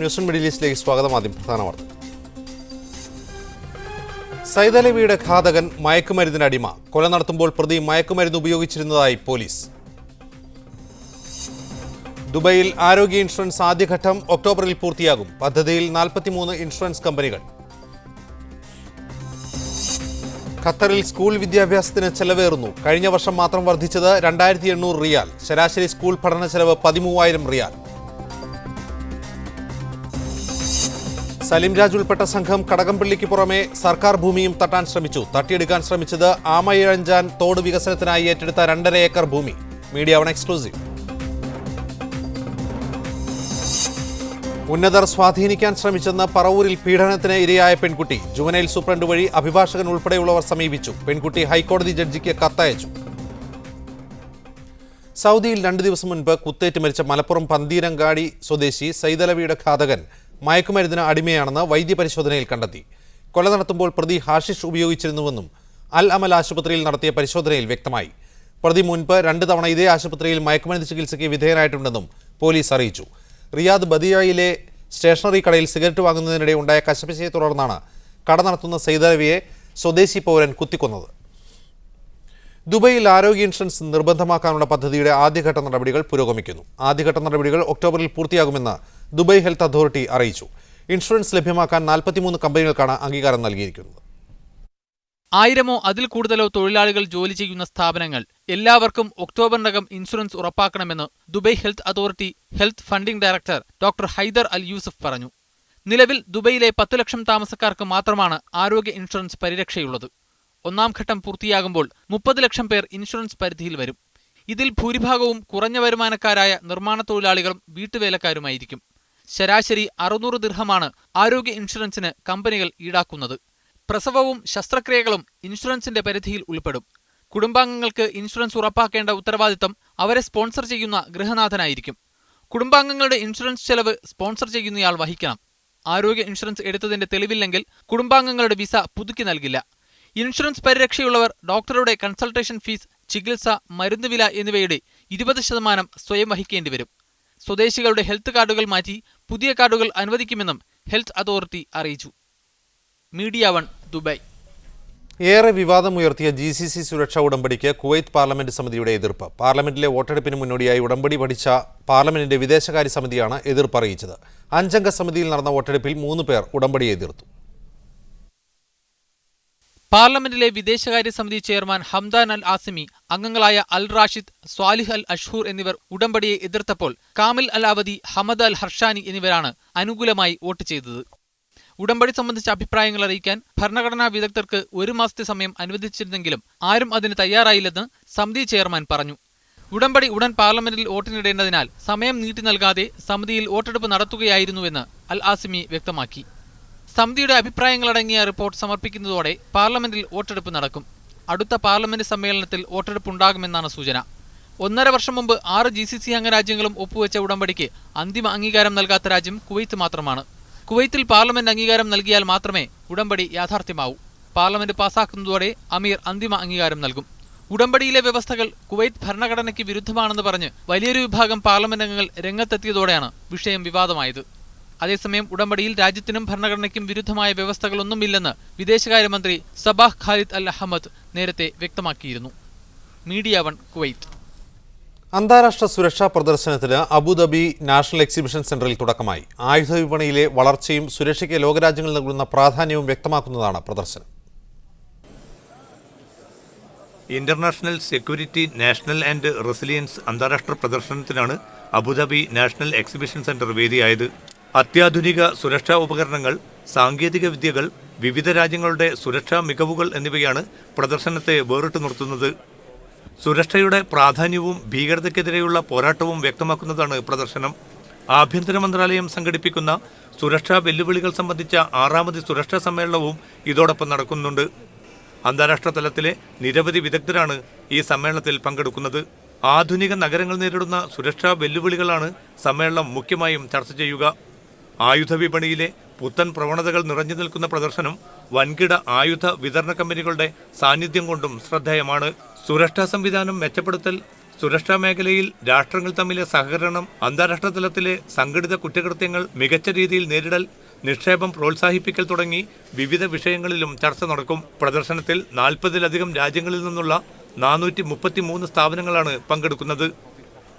News middle ഈസ്റ്റിലേക്ക് സ്വാഗതം. ആദ്യം പ്രധാന വാർത്ത. സൈതലവിയുടെ ഘാതകൻ മയക്കുമരുന്നിന് അടിമ. കൊല നടത്തുമ്പോൾ പ്രതി മയക്കുമരുന്ന് ഉപയോഗിച്ചിരുന്നതായി പോലീസ്. ദുബൈയിൽ ആരോഗ്യ ഇൻഷുറൻസ് ആദ്യഘട്ടം ഒക്ടോബറിൽ പൂർത്തിയാകും. പദ്ധതിയിൽ 43 ഇൻഷുറൻസ് കമ്പനികൾ. ഖത്തറിൽ സ്കൂൾ വിദ്യാഭ്യാസത്തിന് ചെലവേറുന്നു. കഴിഞ്ഞ വർഷം മാത്രം വർദ്ധിച്ചത് 2800 റിയാൽ. ശരാശരി സ്കൂൾ പഠന ചെലവ് 13,000 റിയാൽ. സലിം രാജ് ഉൾപ്പെട്ട സംഘം കടകംപള്ളിക്ക് പുറമെ സർക്കാർ ഭൂമിയും തട്ടാൻ ശ്രമിച്ചു. തട്ടിയെടുക്കാൻ ശ്രമിച്ചത് ആമയിഴഞ്ചാൻ തോട് വികസനത്തിനായി ഏറ്റെടുത്ത 2.5 ഏക്കർ ഭൂമി. Media 1 exclusive. ഉന്നതർ സ്വാധീനിക്കാൻ ശ്രമിച്ചെന്ന് പറവൂരിൽ പീഡനത്തിന് ഇരയായ പെൺകുട്ടി. ജുവനൈൽ സൂപ്രണ്ട് വഴി അഭിഭാഷകൻ ഉൾപ്പെടെയുള്ളവർ സമീപിച്ചു. പെൺകുട്ടി ഹൈക്കോടതി ജഡ്ജിക്ക് കത്തയച്ചു. സൗദിയിൽ 2 ദിവസം മുൻപ് കുത്തേറ്റ് മരിച്ച മലപ്പുറം പന്തീരങ്കാടി സ്വദേശി സൈതലവിയുടെ ഘാതകൻ മയക്കുമരുന്നിന് അടിമയാണെന്ന് വൈദ്യപരിശോധനയിൽ കണ്ടെത്തി. കൊല നടത്തുമ്പോൾ പ്രതി ഹാഷിഷ് ഉപയോഗിച്ചിരുന്നുവെന്നും അൽ അമൽ ആശുപത്രിയിൽ നടത്തിയ പരിശോധനയിൽ വ്യക്തമായി. പ്രതി മുൻപ് 2 തവണ ഇതേ ആശുപത്രിയിൽ മയക്കുമരുന്ന് ചികിത്സയ്ക്ക് വിധേയനായിട്ടുണ്ടെന്നും പോലീസ് അറിയിച്ചു. റിയാദ് ബദിയയിലെ സ്റ്റേഷനറി കടയിൽ സിഗരറ്റ് വാങ്ങുന്നതിനിടെ ഉണ്ടായ കശപിശയെ തുടർന്നാണ് കട നടത്തുന്ന സൈതലവിയെ സ്വദേശി പൗരൻ കുത്തിക്കൊന്നത്. ദുബൈയിൽ ആരോഗ്യ ഇൻഷുറൻസ് നിർബന്ധമാക്കാനുള്ള പദ്ധതിയുടെ ആദ്യഘട്ട നടപടികൾ പുരോഗമിക്കുന്നു. ആദ്യഘട്ട നടപടികൾ ഒക്ടോബറിൽ പൂർത്തിയാകുമെന്ന് ദുബൈ ഹെൽത്ത് അതോറിറ്റി അറിയിച്ചു. ഇൻഷുറൻസ് ലഭ്യമാക്കാൻ 43 കമ്പനികൾക്കാണ് അംഗീകാരം നൽകിയിരിക്കുന്നത്. 1000-ഓ അതിൽ കൂടുതലോ തൊഴിലാളികൾ ജോലി ചെയ്യുന്ന സ്ഥാപനങ്ങൾ എല്ലാവർക്കും ഒക്ടോബറിനകം ഇൻഷുറൻസ് ഉറപ്പാക്കണമെന്ന് Dubai health authority health funding director doctor Haider Al Yousuf പറഞ്ഞു. നിലവിൽ ദുബൈയിലെ 10 ലക്ഷം താമസക്കാർക്ക് മാത്രമാണ് ആരോഗ്യ ഇൻഷുറൻസ് പരിരക്ഷയുള്ളത്. 1ാം ഘട്ടം പൂർത്തിയാകുമ്പോൾ 30 ലക്ഷം പേർ ഇൻഷുറൻസ് പരിധിയിൽ വരും. ഇതിൽ ഭൂരിഭാഗവും കുറഞ്ഞ വരുമാനക്കാരായ നിർമ്മാണ തൊഴിലാളികളും വീട്ടുവേലക്കാരുമായിരിക്കും. ശരാശരി 600 ദിർഹമാണ് ആരോഗ്യ ഇൻഷുറൻസിന് കമ്പനികൾ ഈടാക്കുന്നത്. പ്രസവവും ശസ്ത്രക്രിയകളും ഇൻഷുറൻസിന്റെ പരിധിയിൽ ഉൾപ്പെടും. കുടുംബാംഗങ്ങൾക്ക് ഇൻഷുറൻസ് ഉറപ്പാക്കേണ്ട ഉത്തരവാദിത്തം അവരെ സ്പോൺസർ ചെയ്യുന്ന ഗൃഹനാഥനായിരിക്കും. കുടുംബാംഗങ്ങളുടെ ഇൻഷുറൻസ് ചെലവ് സ്പോൺസർ ചെയ്യുന്നയാൾ വഹിക്കണം. ആരോഗ്യ ഇൻഷുറൻസ് എടുത്തതിന്റെ തെളിവില്ലെങ്കിൽ കുടുംബാംഗങ്ങളുടെ വിസ പുതുക്കി നൽകില്ല. ഇൻഷുറൻസ് പരിരക്ഷയുള്ളവർ ഡോക്ടറുടെ കൺസൾട്ടേഷൻ ഫീസ്, ചികിത്സ, മരുന്നുവില എന്നിവയുടെ 20% സ്വയം വഹിക്കേണ്ടി വരും. സ്വദേശികളുടെ ഹെൽത്ത് കാർഡുകൾ മാറ്റി പുതിയ കാർഡുകൾ അനുവദിക്കുമെന്നും ഹെൽത്ത് അതോറിറ്റി അറിയിച്ചു. Media 1 Dubai. ഏറെ വിവാദമുയർത്തിയ GCC സുരക്ഷാ ഉടമ്പടിക്ക് കുവൈത്ത് പാർലമെന്റ് സമിതിയുടെ എതിർപ്പ്. പാർലമെന്റിലെ വോട്ടെടുപ്പിന് മുന്നോടിയായി ഉടമ്പടി പഠിച്ച പാർലമെന്റിന്റെ വിദേശകാര്യ സമിതിയാണ് എതിർപ്പ് അറിയിച്ചത്. 5 അംഗ സമിതിയിൽ നടന്ന വോട്ടെടുപ്പിൽ 3 പേർ ഉടമ്പടിയെ എതിർത്തു. പാർലമെന്റിലെ വിദേശകാര്യ സമിതി ചെയർമാൻ ഹംദാൻ അൽ ആസിമി, അംഗങ്ങളായ അൽ റാഷിദ്, സ്വാലിഹ് അൽ അഷ്ഹൂർ എന്നിവർ ഉടമ്പടിയെ എതിർത്തപ്പോൾ കാമിൽ അൽ അവദി, ഹമദ് അൽ ഹർഷാനി എന്നിവരാണ് അനുകൂലമായി വോട്ട് ചെയ്തത്. ഉടമ്പടി സംബന്ധിച്ച അഭിപ്രായങ്ങൾ അറിയിക്കാൻ ഭരണഘടനാ വിദഗ്ധർക്ക് 1 മാസത്തെ സമയം അനുവദിച്ചിരുന്നെങ്കിലും ആരും അതിന് തയ്യാറായില്ലെന്ന് സമിതി ചെയർമാൻ പറഞ്ഞു. ഉടമ്പടി ഉടൻ പാർലമെന്റിൽ വോട്ടിനിടേണ്ടതിനാൽ സമയം നീട്ടി നൽകാതെ സമിതിയിൽ വോട്ടെടുപ്പ് നടത്തുകയായിരുന്നുവെന്ന് അൽ ആസിമി വ്യക്തമാക്കി. സമിതിയുടെ അഭിപ്രായങ്ങളടങ്ങിയ റിപ്പോർട്ട് സമർപ്പിക്കുന്നതോടെ പാർലമെന്റിൽ വോട്ടെടുപ്പ് നടക്കും. അടുത്ത പാർലമെന്റ് സമ്മേളനത്തിൽ വോട്ടെടുപ്പുണ്ടാകുമെന്നാണ് സൂചന. 1.5 വർഷം മുമ്പ് 6 GCC അംഗരാജ്യങ്ങളും ഒപ്പുവെച്ച ഉടമ്പടിക്ക് അന്തിമ അംഗീകാരം നൽകാത്ത രാജ്യം കുവൈത്ത് മാത്രമാണ്. കുവൈത്തിൽ പാർലമെന്റ് അംഗീകാരം നൽകിയാൽ മാത്രമേ ഉടമ്പടി യാഥാർത്ഥ്യമാവൂ. പാർലമെന്റ് പാസാക്കുന്നതോടെ അമീർ അന്തിമ അംഗീകാരം നൽകും. ഉടമ്പടിയിലെ വ്യവസ്ഥകൾ കുവൈത്ത് ഭരണഘടനയ്ക്ക് വിരുദ്ധമാണെന്ന് പറഞ്ഞ് വലിയൊരു വിഭാഗം പാർലമെന്റ് അംഗങ്ങൾ രംഗത്തെത്തിയതോടെയാണ് വിഷയം വിവാദമായത്. അതേസമയം ഉടമ്പടിയിൽ രാജ്യത്തിനും ഭരണഘടനയ്ക്കും വിരുദ്ധമായ വ്യവസ്ഥകളൊന്നുമില്ലെന്ന് വിദേശകാര്യമന്ത്രി സബാഹ് ഖാലിദ് അൽ അഹമ്മദ് നേരത്തെ വ്യക്തമാക്കിയിരുന്നു. Media 1 Kuwait. അന്താരാഷ്ട്ര സുരക്ഷാ പ്രദർശനത്തിന് അബുദാബി നാഷണൽ എക്സിബിഷൻ സെന്ററിൽ തുടക്കമായി. ആയുധ വിപണിയിലെ വളർച്ചയും സുരക്ഷയ്ക്ക് ലോകരാജ്യങ്ങൾ നൽകുന്ന പ്രാധാന്യവും വ്യക്തമാക്കുന്നതാണ് പ്രദർശനം. International security, national and resilience അന്താരാഷ്ട്ര പ്രദർശനത്തിനാണ് അബുദാബി നാഷണൽ എക്സിബിഷൻ സെന്റർ വേദിയായത്. അത്യാധുനിക സുരക്ഷാ ഉപകരണങ്ങൾ, സാങ്കേതിക വിദ്യകൾ, വിവിധ രാജ്യങ്ങളുടെ സുരക്ഷാ മികവുകൾ എന്നിവയാണ് പ്രദർശനത്തെ വേറിട്ട് നിർത്തുന്നത്. സുരക്ഷയുടെ പ്രാധാന്യവും ഭീകരതയ്ക്കെതിരെയുള്ള പോരാട്ടവും വ്യക്തമാക്കുന്നതാണ് പ്രദർശനം. ആഭ്യന്തര മന്ത്രാലയം സംഘടിപ്പിക്കുന്ന സുരക്ഷാ വെല്ലുവിളികൾ സംബന്ധിച്ച 6ാമത് സുരക്ഷാ സമ്മേളനവും ഇതോടൊപ്പം നടക്കുന്നുണ്ട്. അന്താരാഷ്ട്ര തലത്തിലെ നിരവധി വിദഗ്ധരാണ് ഈ സമ്മേളനത്തിൽ പങ്കെടുക്കുന്നത്. ആധുനിക നഗരങ്ങൾ നേരിടുന്ന സുരക്ഷാ വെല്ലുവിളികളാണ് സമ്മേളനം മുഖ്യമായും ചർച്ച ചെയ്യുക. ആയുധ വിപണിയിലെ പുത്തൻ പ്രവണതകൾ നിറഞ്ഞു നിൽക്കുന്ന പ്രദർശനം വൻകിട ആയുധ വിതരണ കമ്പനികളുടെ സാന്നിധ്യം കൊണ്ടും ശ്രദ്ധേയമാണ്. സുരക്ഷാ സംവിധാനം മെച്ചപ്പെടുത്തൽ, സുരക്ഷാ മേഖലയിൽ രാഷ്ട്രങ്ങൾ തമ്മിലെ സഹകരണം, അന്താരാഷ്ട്ര തലത്തിലെ സംഘടിത കുറ്റകൃത്യങ്ങൾ മികച്ച രീതിയിൽ നേരിടൽ, നിക്ഷേപം പ്രോത്സാഹിപ്പിക്കൽ തുടങ്ങി വിവിധ വിഷയങ്ങളിലും ചർച്ച നടക്കും. പ്രദർശനത്തിൽ 40-ലധികം രാജ്യങ്ങളിൽ നിന്നുള്ള 433 സ്ഥാപനങ്ങളാണ് പങ്കെടുക്കുന്നത്.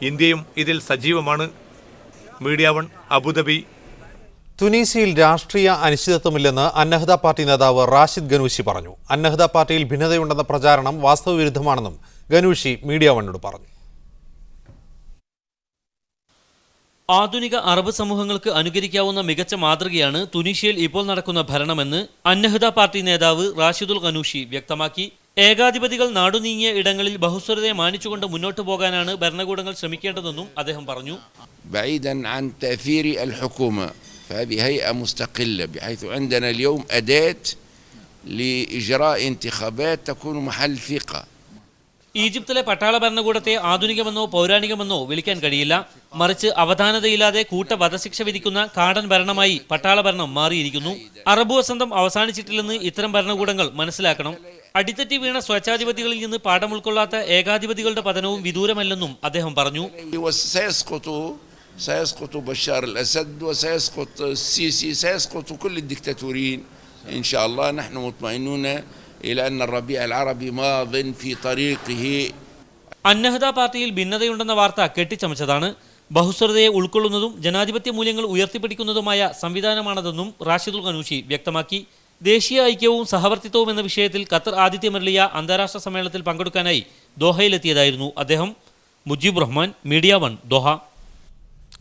ഇന്ത്യയും ഇതിൽ സജീവമാണ്. Media 1 Abu Dhabi. തുനീസിയയിൽ രാഷ്ട്രീയ അനിശ്ചിതത്വമില്ലെന്ന് അന്നഹ്ദ പാർട്ടി നേതാവ് റാഷിദ് ഗനൂഷി പറഞ്ഞു. അന്നഹ്ദ പാർട്ടിയിൽ ഭിന്നതയുണ്ടെന്ന പ്രചാരണം വാസ്തവവിരുദ്ധമാണെന്നും ഗനൂഷി മീഡിയ 1 പറഞ്ഞു. ആധുനിക അറബ് സമൂഹങ്ങൾക്ക് അനുകരിക്കാവുന്ന മികച്ച മാതൃകയാണ് തുനീഷ്യയിൽ ഇപ്പോൾ നടക്കുന്ന ഭരണമെന്ന് അന്നഹ്ദ പാർട്ടി നേതാവ് റാഷിദുൽ ഗനൂഷി വ്യക്തമാക്കി. ഏകാധിപതികൾ നാടുനീങ്ങിയ ഇടങ്ങളിൽ ബഹുസ്വരതയെ മാനിച്ചുകൊണ്ട് മുന്നോട്ടു പോകാനാണ് ഭരണകൂടങ്ങൾ ശ്രമിക്കേണ്ടതെന്നും അദ്ദേഹം പറഞ്ഞു. بعيدا عن تأثير الحكومة فهذه هيئة مستقلة بحيث عندنا اليوم أداة لإجراء انتخابات تكون محل ثقة. ഈജിപ്തിലെ പട്ടാള ഭരണകൂടത്തെ ആധുനികമെന്നോ പൗരാണികമെന്നോ വിളിക്കാൻ കഴിയില്ല. മറിച്ച് അവധാനതയില്ലാതെ വധശിക്ഷ വിധിക്കുന്ന കാടൻ ഭരണമായി പട്ടാള ഭരണം മാറിയിരിക്കുന്നു. അറബ് വസന്തം അവസാനിച്ചിട്ടില്ലെന്ന് ഇത്തരം ഭരണകൂടങ്ങൾ മനസ്സിലാക്കണം. അടിത്തട്ടി വീണ സ്വേച്ഛാധിപതികളിൽ നിന്ന് പാഠം ഉൾക്കൊള്ളാത്ത ഏകാധിപതികളുടെ പതനവും വിദൂരമല്ലെന്നും അദ്ദേഹം പറഞ്ഞു. سيسقط بشار الأسد وسيسقط السيسي سيسقط كل الدكتاتوريين إن شاء الله. نحن مطمئنون إلى أن الربيع العربي ماض في طريقه. അന്നഹ്ദ പാർട്ടിയിൽ ഭിന്നതയുണ്ടെന്ന വാർത്ത കെട്ടിച്ചമച്ചതാണ്. ബഹുസ്വരതയെ ഉൾക്കൊള്ളുന്നതും ജനാധിപത്യ മൂല്യങ്ങൾ ഉയർത്തിപ്പിടിക്കുന്നതുമായ സംവിധാനമാണതെന്നും റാഷിദുൽ ഗനൂഷി വ്യക്തമാക്കി. ദേശീയ ഐക്യവും സഹവർത്തിത്വവും എന്ന വിഷയത്തിൽ ഖത്തർ ആതിഥ്യമരുളിയ അന്താരാഷ്ട്ര സമ്മേളനത്തിൽ പങ്കെടുക്കാനായി ദോഹയിലെത്തിയതായിരുന്നു അദ്ദേഹം. Mujeeb Rahman, media 1, Doha.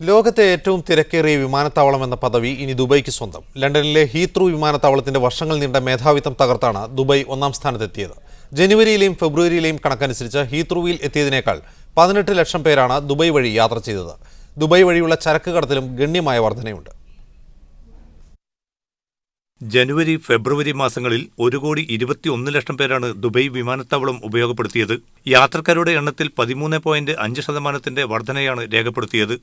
ലോകത്തെ ഏറ്റവും തിരക്കേറിയ വിമാനത്താവളം എന്ന പദവി ഇനി ദുബൈക്ക് സ്വന്തം. ലണ്ടനിലെ ഹീത്രൂ വിമാനത്താവളത്തിന്റെ വർഷങ്ങൾ നീണ്ട മേധാവിത്വം തകർത്താണ് ദുബൈ 1-ാം സ്ഥാനത്തെത്തിയത്. ജനുവരിയിലെയും ഫെബ്രുവരിയിലെയും കണക്കനുസരിച്ച് ഹീത്രൂവിൽ എത്തിയതിനേക്കാൾ 18 ലക്ഷം പേരാണ് ദുബൈ വഴി യാത്ര ചെയ്തത്. ദുബൈ വഴിയുള്ള ചരക്ക് കടത്തിലും ഗണ്യമായ വർധനയുണ്ട്. ജനുവരി, ഫെബ്രുവരി മാസങ്ങളിൽ 1,21 ലക്ഷം പേരാണ് ദുബൈ വിമാനത്താവളം ഉപയോഗപ്പെടുത്തിയത്. യാത്രക്കാരുടെ എണ്ണത്തിൽ 13.5% വർധനയാണ് രേഖപ്പെടുത്തിയത്.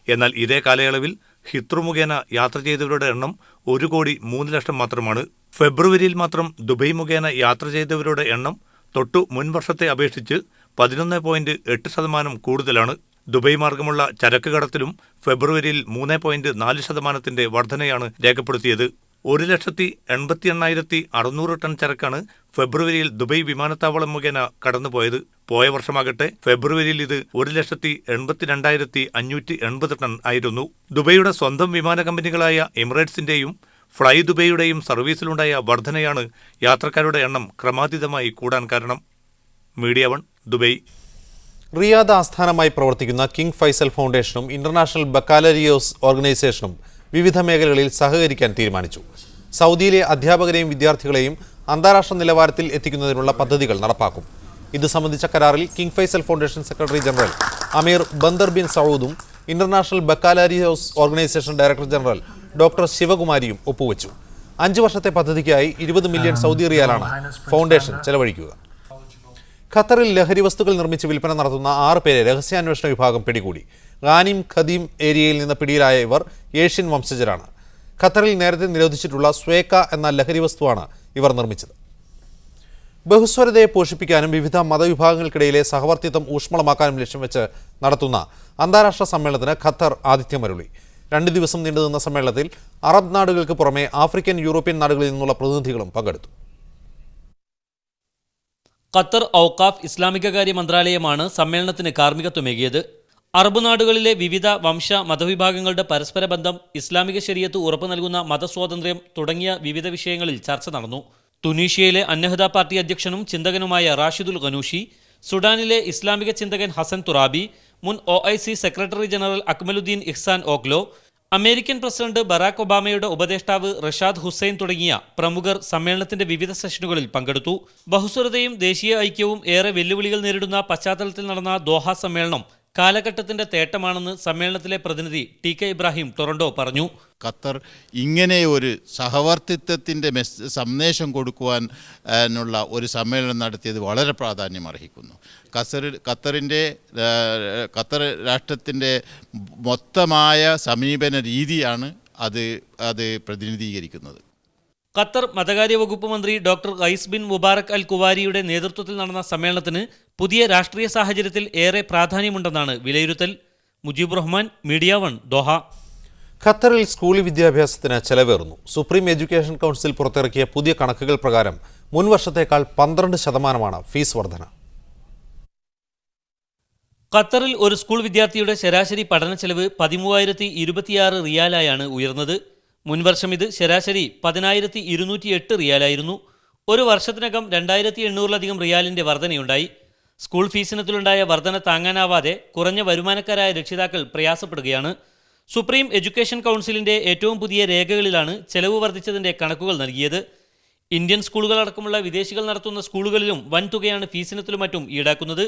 എന്നാൽ ഇതേ കാലയളവിൽ ഹിത്രൂ മുഖേന യാത്ര ചെയ്തവരുടെ എണ്ണം 1,03 ലക്ഷം മാത്രമാണ്. ഫെബ്രുവരിയിൽ മാത്രം ദുബൈ മുഖേന യാത്ര ചെയ്തവരുടെ എണ്ണം തൊട്ടു മുൻ വർഷത്തെ അപേക്ഷിച്ച് 11.8% കൂടുതലാണ്. ദുബൈ മാർഗമുള്ള ചരക്ക് കടത്തിലും ഫെബ്രുവരിയിൽ 3.4% വർധനയാണ് രേഖപ്പെടുത്തിയത്. 1,88,600 ടൺ ചരക്കാണ് ഫെബ്രുവരിയിൽ ദുബൈ വിമാനത്താവളം മുഖേന കടന്നുപോയത്. പോയ വർഷമാകട്ടെ ഫെബ്രുവരിയിൽ ഇത് 1,82,580 ടൺ ആയിരുന്നു. ദുബൈയുടെ സ്വന്തം വിമാന കമ്പനികളായ എമിറേറ്റ്സിന്റെയും ഫ്ലൈ ദുബൈയുടെയും സർവീസിലുണ്ടായ വർധനയാണ് യാത്രക്കാരുടെ എണ്ണം ക്രമാതീതമായി കൂടാൻ കാരണം. Media 1, Dubai. റിയാദ് ആസ്ഥാനമായി പ്രവർത്തിക്കുന്ന കിങ് ഫൈസൽ ഫൗണ്ടേഷനും ഇന്റർനാഷണൽ ബക്കാലരിയോസ് ഓർഗനൈസേഷനും വിവിധ മേഖലകളിൽ സഹകരിക്കാൻ തീരുമാനിച്ചു. സൗദിയിലെ അധ്യാപകരെയും വിദ്യാർത്ഥികളെയും അന്താരാഷ്ട്ര നിലവാരത്തിൽ എത്തിക്കുന്നതിനുള്ള പദ്ധതികൾ നടപ്പാക്കും. ഇത് സംബന്ധിച്ച കരാറിൽ King Faisal foundation secretary general Amir Bandar bin സൗദും international baccalaureate organisation director general doctor ശിവകുമാരിയും ഒപ്പുവെച്ചു. 5 വർഷത്തെ പദ്ധതിക്കായി 20 മില്യൺ സൗദി റിയാലാണ് ഫൗണ്ടേഷൻ ചെലവഴിക്കുക. ഖത്തറിൽ ലഹരി വസ്തുക്കൾ നിർമ്മിച്ച് വിൽപ്പന നടത്തുന്ന 6 പേരെ രഹസ്യാന്വേഷണ വിഭാഗം പിടികൂടി. ഖാനിം ഖദീം ഏരിയയിൽ നിന്ന് പിടിയിലായ ഇവർ ഏഷ്യൻ വംശജരാണ്. ഖത്തറിൽ നേരത്തെ നിരോധിച്ചിട്ടുള്ള സ്വേക്ക എന്ന ലഹരി വസ്തുവാണ് ഇവർ നിർമ്മിച്ചത്. ബഹുസ്വരതയെ പോഷിപ്പിക്കാനും വിവിധ മതവിഭാഗങ്ങൾക്കിടയിലെ സഹവർത്തിത്വം ഊഷ്മളമാക്കാനും ലക്ഷ്യം വെച്ച് നടത്തുന്ന അന്താരാഷ്ട്ര സമ്മേളനത്തിന് ഖത്തർ ആതിഥ്യമരുളി. 2 ദിവസം നീണ്ടുനിന്ന സമ്മേളനത്തിൽ അറബ് നാടുകൾക്ക് പുറമെ ആഫ്രിക്കൻ, യൂറോപ്യൻ നാടുകളിൽ നിന്നുള്ള പ്രതിനിധികളും പങ്കെടുത്തു. ഖത്തർ ഔഖാഫ് ഇസ്ലാമികകാര്യ മന്ത്രാലയമാണ് സമ്മേളനത്തിന് കാർമ്മികത്വമേകിയത്. അറബ് നാടുകളിലെ വിവിധ വംശ മതവിഭാഗങ്ങളുടെ പരസ്പര ബന്ധം, ഇസ്ലാമിക ശരീഅത്ത് ഉറപ്പു നൽകുന്ന മതസ്വാതന്ത്ര്യം തുടങ്ങിയ വിവിധ വിഷയങ്ങളിൽ ചർച്ച നടന്നു. തുനീഷ്യയിലെ അന്നഹ്ദ പാർട്ടി അധ്യക്ഷനും ചിന്തകനുമായ റാഷിദുൽ ഗനൂഷി, സുഡാനിലെ ഇസ്ലാമിക ചിന്തകൻ ഹസൻ തുറാബി, മുൻ OIC സെക്രട്ടറി ജനറൽ അക്മലുദ്ദീൻ ഇഹ്സാൻ ഓഗ്ലോ, അമേരിക്കൻ പ്രസിഡന്റ് ബറാക് ഒബാമയുടെ ഉപദേഷ്ടാവ് റഷാദ് ഹുസൈൻ തുടങ്ങിയ പ്രമുഖർ സമ്മേളനത്തിന്റെ വിവിധ സെഷനുകളിൽ പങ്കെടുത്തു. ബഹുസ്വരതയും ദേശീയ ഐക്യവും ഏറെ വെല്ലുവിളികൾ നേരിടുന്ന പശ്ചാത്തലത്തിൽ നടന്ന ദോഹ സമ്മേളനം കാലഘട്ടത്തിന്റെ തേട്ടമാണെന്ന് സമ്മേളനത്തിലെ പ്രതിനിധി TK ഇബ്രാഹിം ടൊറന്റോ പറഞ്ഞു. ഖത്തർ ഇങ്ങനെ ഒരു സഹവർത്തിത്വത്തിൻ്റെ സന്ദേശം കൊടുക്കുവാൻ ഉള്ള ഒരു സമ്മേളനം നടത്തിയത് വളരെ പ്രാധാന്യം അർഹിക്കുന്നു. ഖത്തർ രാഷ്ട്രത്തിൻ്റെ മൊത്തമായ സമീപന രീതിയാണ് അത് പ്രതിനിധീകരിക്കുന്നത്. ഖത്തർ മതകാര്യ വകുപ്പ് മന്ത്രി ഡോക്ടർ ഖൈസ് ബിൻ മുബാറക് അൽ കുവാരിയുടെ നേതൃത്വത്തിൽ നടന്ന സമ്മേളനത്തിന് പുതിയ രാഷ്ട്രീയ സാഹചര്യത്തിൽ ഏറെ പ്രാധാന്യമുണ്ടെന്നാണ് വിലയിരുത്തൽ. Mujeeb Rahman, media 1, Doha. ഖത്തറിൽ സ്കൂൾ വിദ്യാഭ്യാസത്തിന് ചെലവേറുന്നു. സുപ്രീം എഡ്യൂക്കേഷൻ കൗൺസിൽ പുറത്തിറക്കിയ പുതിയ കണക്കുകൾ പ്രകാരം മുൻ വർഷത്തേക്കാൾ 12% ഫീസ് വർധന. ഖത്തറിൽ ഒരു സ്കൂൾ വിദ്യാർത്ഥിയുടെ ശരാശരി പഠന ചെലവ് 13,026 റിയാലായാണ് ഉയർന്നത്. മുൻവർഷം ഇത് ശരാശരി 10,208 റിയാലായിരുന്നു. ഒരു വർഷത്തിനകം 2,800-ലധികം റിയാലിന്റെ വർധനയുണ്ടായി. സ്കൂൾ ഫീസിനത്തിലുണ്ടായ വർധന താങ്ങാനാവാതെ കുറഞ്ഞ വരുമാനക്കാരായ രക്ഷിതാക്കൾ പ്രയാസപ്പെടുകയാണ്. സുപ്രീം എഡ്യൂക്കേഷൻ കൗൺസിലിന്റെ ഏറ്റവും പുതിയ രേഖകളിലാണ് ചെലവ് വർദ്ധിച്ചതിന്റെ കണക്കുകൾ നൽകിയത്. ഇന്ത്യൻ സ്കൂളുകളടക്കമുള്ള വിദേശികൾ നടത്തുന്ന സ്കൂളുകളിലും വൻതുകയാണ് ഫീസിനത്തിലും മറ്റും ഈടാക്കുന്നത്.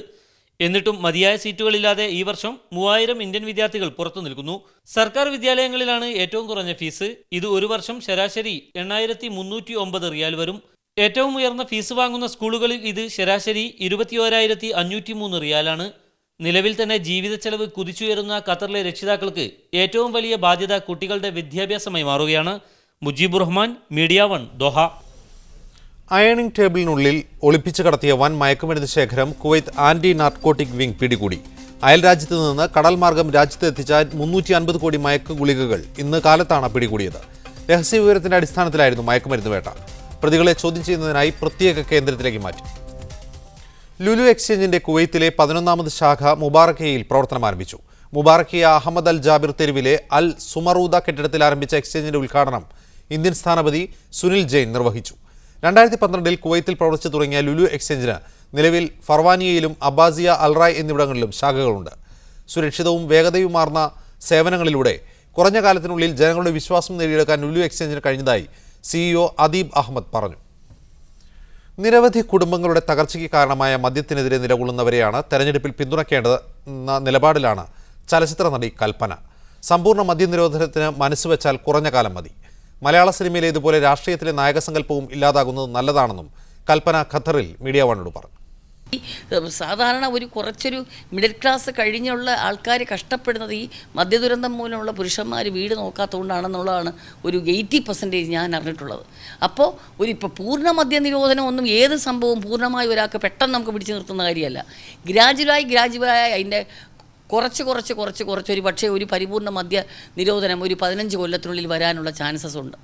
എന്നിട്ടും മതിയായ സീറ്റുകളില്ലാതെ ഈ വർഷം 3000 ഇന്ത്യൻ വിദ്യാർത്ഥികൾ പുറത്തു നിൽക്കുന്നു. സർക്കാർ വിദ്യാലയങ്ങളിലാണ് ഏറ്റവും കുറഞ്ഞ ഫീസ്. ഇത് ഒരു വർഷം ശരാശരി 8,309 റിയാൽ വരും. ഏറ്റവും ഉയർന്ന ഫീസ് വാങ്ങുന്ന സ്കൂളുകളിൽ ഇത് ശരാശരി 21,503 റിയാലാണ്. നിലവിൽ തന്നെ ജീവിത ചെലവ് കുതിച്ചുയരുന്ന ഖത്തറിലെ രക്ഷിതാക്കൾക്ക് ഏറ്റവും വലിയ ബാധ്യത കുട്ടികളുടെ വിദ്യാഭ്യാസമായി മാറുകയാണ്. Mujeeb Rahman, media 1, Doha. Ironing ടേബിളിനുള്ളിൽ ഒളിപ്പിച്ചു കടത്തിയ വൻ മയക്കുമരുന്ന് ശേഖരം കുവൈത്ത് ആന്റി നാർക്കോട്ടിക് വിംഗ് പിടികൂടി. അയൽ രാജ്യത്ത് നിന്ന് കടൽ മാർഗം രാജ്യത്ത് എത്തിച്ച 350 കോടി മയക്ക് ഗുളികകൾ ഇന്ന് കാലത്താണ് പിടികൂടിയത്. രഹസ്യവിവരത്തിന്റെ അടിസ്ഥാനത്തിലായിരുന്നു മയക്കുമരുന്ന് വേട്ട. പ്രതികളെ ചോദ്യം ചെയ്യുന്നതിനായി പ്രത്യേക കേന്ദ്രത്തിലേക്ക് മാറ്റി. ലുലു എക്സ്ചേഞ്ചിന്റെ കുവൈത്തിലെ 11ാമത് ശാഖ മുബാറക്കയിൽ പ്രവർത്തനം ആരംഭിച്ചു. മുബാറക്കിയ അഹമ്മദ് അൽ ജാബിർ തെരുവിലെ അൽ സുമറൂദ കെട്ടിടത്തിൽ ആരംഭിച്ച എക്സ്ചേഞ്ചിന്റെ ഉദ്ഘാടനം ഇന്ത്യൻ സ്ഥാനപതി സുനിൽ ജെയിൻ നിർവഹിച്ചു. 2012-ൽ കുവൈത്തിൽ പ്രവർത്തിച്ചു തുടങ്ങിയ ലുലു എക്സ്ചേഞ്ചിന് നിലവിൽ ഫർവാനിയയിലും അബ്ബാസിയ, അൽറായ് എന്നിവിടങ്ങളിലും ശാഖകളുണ്ട്. സുരക്ഷിതവും വേഗതയുമാർന്ന സേവനങ്ങളിലൂടെ കുറഞ്ഞ കാലത്തിനുള്ളിൽ ജനങ്ങളുടെ വിശ്വാസം നേടിയെടുക്കാൻ ലുലു എക്സ്ചേഞ്ചിന് കഴിഞ്ഞതായി CEO അദീബ് അഹമ്മദ് പറഞ്ഞു. നിരവധി കുടുംബങ്ങളുടെ തകർച്ചയ്ക്ക് കാരണമായ മദ്യത്തിനെതിരെ നിലകൊള്ളുന്നവരെയാണ് തെരഞ്ഞെടുപ്പിൽ പിന്തുണയ്ക്കേണ്ടതെന്ന നിലപാടിലാണ് ചലച്ചിത്ര നടി കൽപ്പന. സമ്പൂർണ്ണ മദ്യനിരോധനത്തിന് മനസ്സുവെച്ചാൽ കുറഞ്ഞ കാലം മതി. മലയാള സിനിമയിലെ ഇതുപോലെ രാഷ്ട്രീയത്തിലെ നായകസങ്കല്പവും ഇല്ലാതാകുന്നത് നല്ലതാണെന്നും കൽപ്പന ഖത്തറിൽ മീഡിയ 1 പറഞ്ഞു. സാധാരണ കുറച്ചൊരു മിഡിൽ ക്ലാസ് കഴിഞ്ഞുള്ള ആൾക്കാർ കഷ്ടപ്പെടുന്നത് ഈ മദ്യദുരന്തം മൂലമുള്ള പുരുഷന്മാർ വീട് നോക്കാത്തതുകൊണ്ടാണെന്നുള്ളതാണ് ഒരു 80% ഞാൻ അറിഞ്ഞിട്ടുള്ളത്. അപ്പോൾ ഇപ്പോൾ പൂർണ്ണ മദ്യനിരോധനം ഒന്നും ഏത് സംഭവവും പൂർണ്ണമായി ഒരാൾക്ക് പെട്ടെന്ന് നമുക്ക് പിടിച്ചു നിർത്തുന്ന കാര്യമല്ല. ഗ്രാജുവലായി അതിൻ്റെ കുറച്ച് ഒരു പക്ഷേ ഒരു പരിപൂർണ്ണ മദ്യ നിരോധനം ഒരു 15 കൊല്ലത്തിനുള്ളിൽ വരാനുള്ള ചാൻസസ് ഉണ്ട്.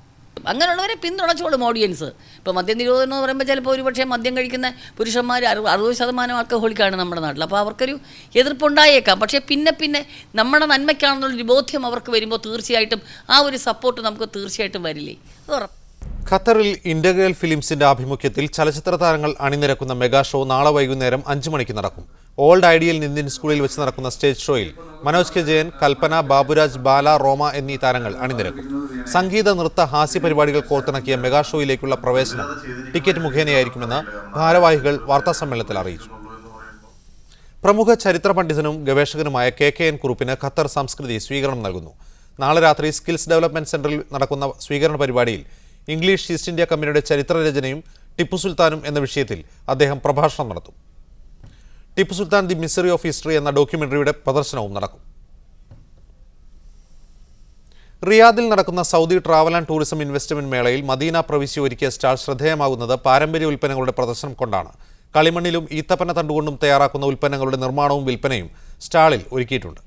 അങ്ങനെയുള്ളവരെ പിന്തുണച്ചോളും ഓഡിയൻസ്. ഇപ്പോൾ മദ്യനിരോധനം എന്ന് പറയുമ്പോൾ ചിലപ്പോൾ ഒരു പക്ഷേ മദ്യം കഴിക്കുന്ന പുരുഷന്മാർ 60% ആൽക്കഹോളിക്കാണ് നമ്മുടെ നാട്ടിൽ. അപ്പോൾ അവർക്കൊരു എതിർപ്പുണ്ടായേക്കാം. പക്ഷേ പിന്നെ നമ്മുടെ നന്മയ്ക്കാണെന്നുള്ളൊരു ബോധ്യം അവർക്ക് വരുമ്പോൾ തീർച്ചയായിട്ടും ആ ഒരു സപ്പോർട്ട് നമുക്ക് തീർച്ചയായിട്ടും വരില്ലേ, അത് ഉറപ്പ്. ഖത്തറിൽ ഇന്റഗ്രൽ ഫിലിംസിന്റെ ആഭിമുഖ്യത്തിൽ ചലച്ചിത്ര താരങ്ങൾ അണിനിരക്കുന്ന മെഗാ ഷോ നാളെ വൈകുന്നേരം 5 മണിക്ക് നടക്കും. ഓൾഡ് ഐഡിയൽ ഇന്ത്യൻ സ്കൂളിൽ വെച്ച് നടക്കുന്ന സ്റ്റേജ് ഷോയിൽ മനോജ് കെ ജയൻ, കൽപ്പന, ബാബുരാജ്, ബാല, റോമ എന്നീ താരങ്ങൾ അണിനിരക്കും. സംഗീത, നൃത്ത, ഹാസ്യ പരിപാടികൾ കോർത്തിണക്കിയ മെഗാ ഷോയിലേക്കുള്ള പ്രവേശനം ടിക്കറ്റ് മുഖേനയായിരിക്കുമെന്ന് ഭാരവാഹികൾ വാർത്താസമ്മേളനത്തിൽ അറിയിച്ചു. പ്രമുഖ ചരിത്ര പണ്ഡിതനും ഗവേഷകനുമായ KKN കുറുപ്പിന് ഖത്തർ സംസ്കൃതി സ്വീകരണം നൽകുന്നു. നാളെ രാത്രി സ്കിൽസ് ഡെവലപ്മെന്റ് സെന്ററിൽ നടക്കുന്ന സ്വീകരണ പരിപാടിയിൽ ഇംഗ്ലീഷ് ഈസ്റ്റ് ഇന്ത്യ കമ്പനിയുടെ ചരിത്രരചനയും ടിപ്പു സുൽത്താനും എന്ന വിഷയത്തിൽ അദ്ദേഹം പ്രഭാഷണം നടത്തും. Tipu Sultan the mystery of history എന്ന ഡോക്യുമെന്ററിയുടെ പ്രദർശനവും നടക്കും. റിയാദിൽ നടക്കുന്ന Saudi travel and tourism investment മേളയിൽ മദീന പ്രവിശ്യ ഒരുക്കിയ സ്റ്റാൾ ശ്രദ്ധേയമാകുന്നത് പാരമ്പര്യ ഉൽപ്പന്നങ്ങളുടെ പ്രദർശനം കൊണ്ടാണ്. കളിമണ്ണിലും ഈത്തപ്പന തണ്ടുകൊണ്ടും തയ്യാറാക്കുന്ന ഉൽപ്പന്നങ്ങളുടെ നിർമ്മാണവും വിൽപ്പനയും സ്റ്റാളിൽ ഒരുക്കിയിട്ടുണ്ട്.